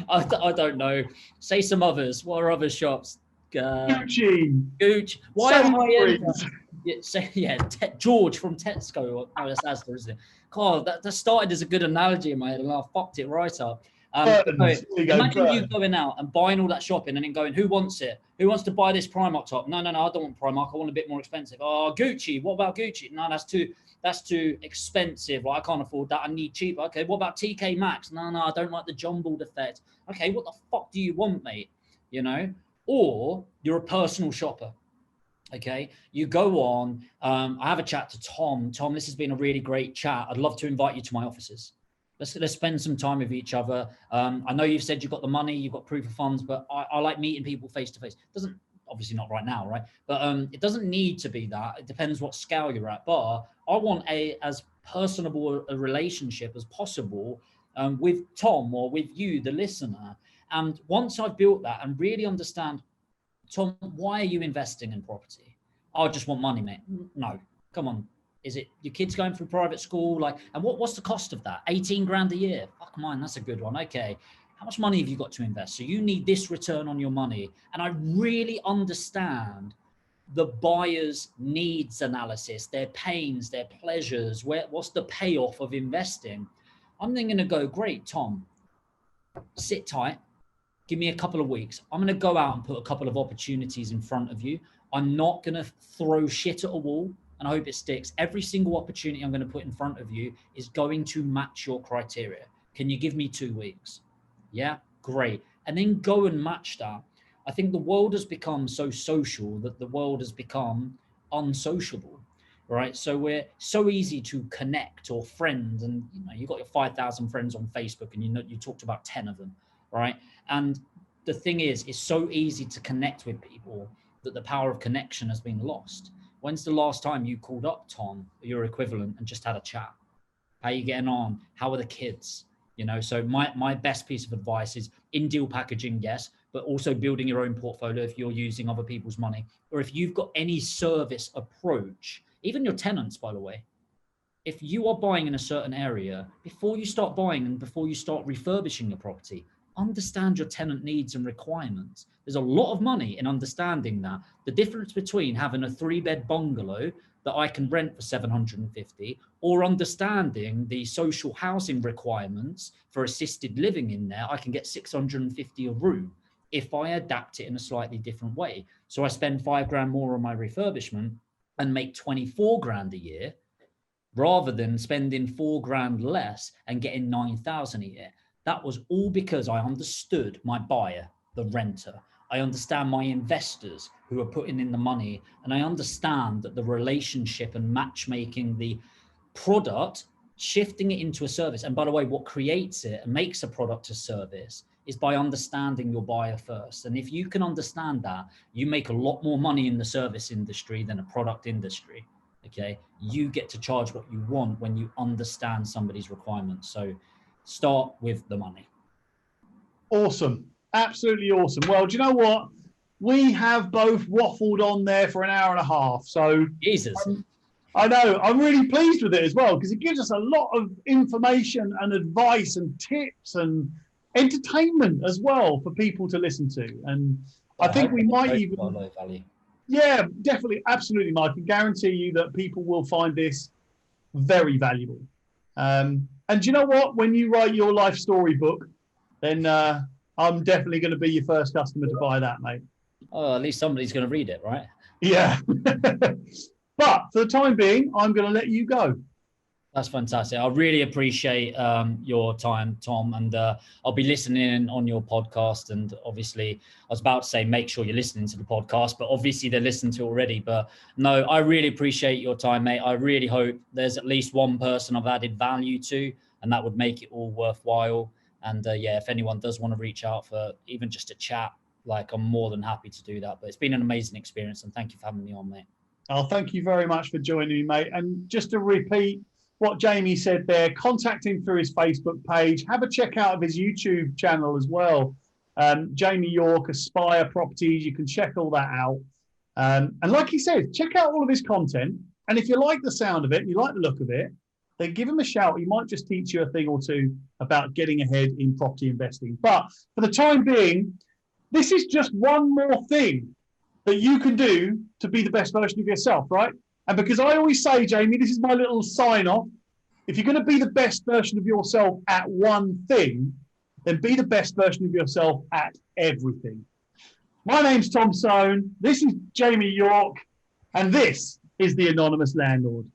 Speaker 2: I don't know. Say some others. What are other shops?
Speaker 1: Gucci.
Speaker 2: Why am I George from Tesco. Oh, that's Asda, isn't it? God, that started as a good analogy in my head, and I fucked it right up. Imagine you going out and buying all that shopping and then going, who wants it? Who wants to buy this Primark top? No, I don't want Primark. I want a bit more expensive. Oh, Gucci. What about Gucci? No, that's too expensive. Well, I can't afford that. I need cheaper. Okay, what about TK Maxx? No, I don't like the jumbled effect. Okay, what the fuck do you want, mate? You know? Or you're a personal shopper. Okay, you go on. I have a chat to Tom. Tom, this has been a really great chat. I'd love to invite you to my offices. Let's spend some time with each other. I know you've said you've got the money, you've got proof of funds, but I like meeting people face to face. Doesn't, obviously not right now, right? But it doesn't need to be that. It depends what scale you're at. But I want as personable a relationship as possible with Tom or with you, the listener. And once I've built that and really understand, Tom, why are you investing in property? I just want money, mate. No, come on. Is it your kids going through private school? Like, and what's the cost of that? 18 grand a year. Fuck mine, that's a good one. Okay. How much money have you got to invest? So you need this return on your money. And I really understand the buyer's needs analysis, their pains, their pleasures, what's the payoff of investing. I'm then going to go, great, Tom, sit tight. Give me a couple of weeks. I'm going to go out and put a couple of opportunities in front of you. I'm not going to throw shit at a wall and I hope it sticks. Every single opportunity I'm going to put in front of you is going to match your criteria. Can you give me 2 weeks? Yeah, great. And then go and match that. I think the world has become so social that the world has become unsociable, right? So we're so easy to connect or friend, and you know, you've got your 5,000 friends on Facebook and you talked about 10 of them, right? And the thing is, it's so easy to connect with people that the power of connection has been lost. When's the last time you called up Tom or your equivalent and just had a chat? How are you getting on? How are the kids? You know, so my best piece of advice is in deal packaging, yes, but also building your own portfolio if you're using other people's money, or if you've got any service approach, even your tenants, by the way. if you are buying in a certain area, before you start buying and before you start refurbishing your property, understand your tenant needs and requirements. There's a lot of money in understanding that. The difference between having a 3-bed bungalow that I can rent for 750 or understanding the social housing requirements for assisted living in there, I can get 650 a room if I adapt it in a slightly different way. So I spend 5 grand more on my refurbishment and make 24 grand a year, rather than spending 4 grand less and getting 9,000 a year. That was all because I understood my buyer, the renter. I understand my investors who are putting in the money, and I understand that the relationship and matchmaking the product, shifting it into a service. And by the way, what creates it and makes a product a service is by understanding your buyer first. And if you can understand that, you make a lot more money in the service industry than a product industry. Okay, you get to charge what you want when you understand somebody's requirements. So start with the money.
Speaker 1: Awesome. Absolutely awesome. Well, do you know what? We have both waffled on there for an hour and a half. So
Speaker 2: Jesus.
Speaker 1: I know. I'm really pleased with it as well, because it gives us a lot of information and advice and tips and entertainment as well for people to listen to. And I think we might even...
Speaker 2: low value.
Speaker 1: Yeah, definitely. Absolutely, Mike. I can guarantee you that people will find this very valuable. And do you know what? When you write your life story book, then I'm definitely going to be your first customer to buy that, mate.
Speaker 2: Oh, at least somebody's going to read it, right?
Speaker 1: Yeah. But for the time being, I'm going to let you go.
Speaker 2: That's fantastic. I really appreciate your time, Tom, and I'll be listening on your podcast. And obviously, I was about to say, make sure you're listening to the podcast, but obviously they're listening to it already. But no, I really appreciate your time, mate. I really hope there's at least one person I've added value to, and that would make it all worthwhile. And yeah, if anyone does want to reach out for even just a chat, like, I'm more than happy to do that. But it's been an amazing experience, and thank you for having me on, mate.
Speaker 1: Oh, thank you very much for joining me, mate. And just to repeat what Jamie said there, contact him through his Facebook page. Have a check out of his YouTube channel as well. Jamie York, Aspire Properties. You can check all that out. And like he said, check out all of his content. And if you like the sound of it, you like the look of it, then give him a shout. He might just teach you a thing or two about getting ahead in property investing. But for the time being, this is just one more thing that you can do to be the best version of yourself, right? And because I always say, Jamie, this is my little sign off. If you're going to be the best version of yourself at one thing, then be the best version of yourself at everything. My name's Tom Soane. This is Jamie York. And this is the Anonymous Landlord.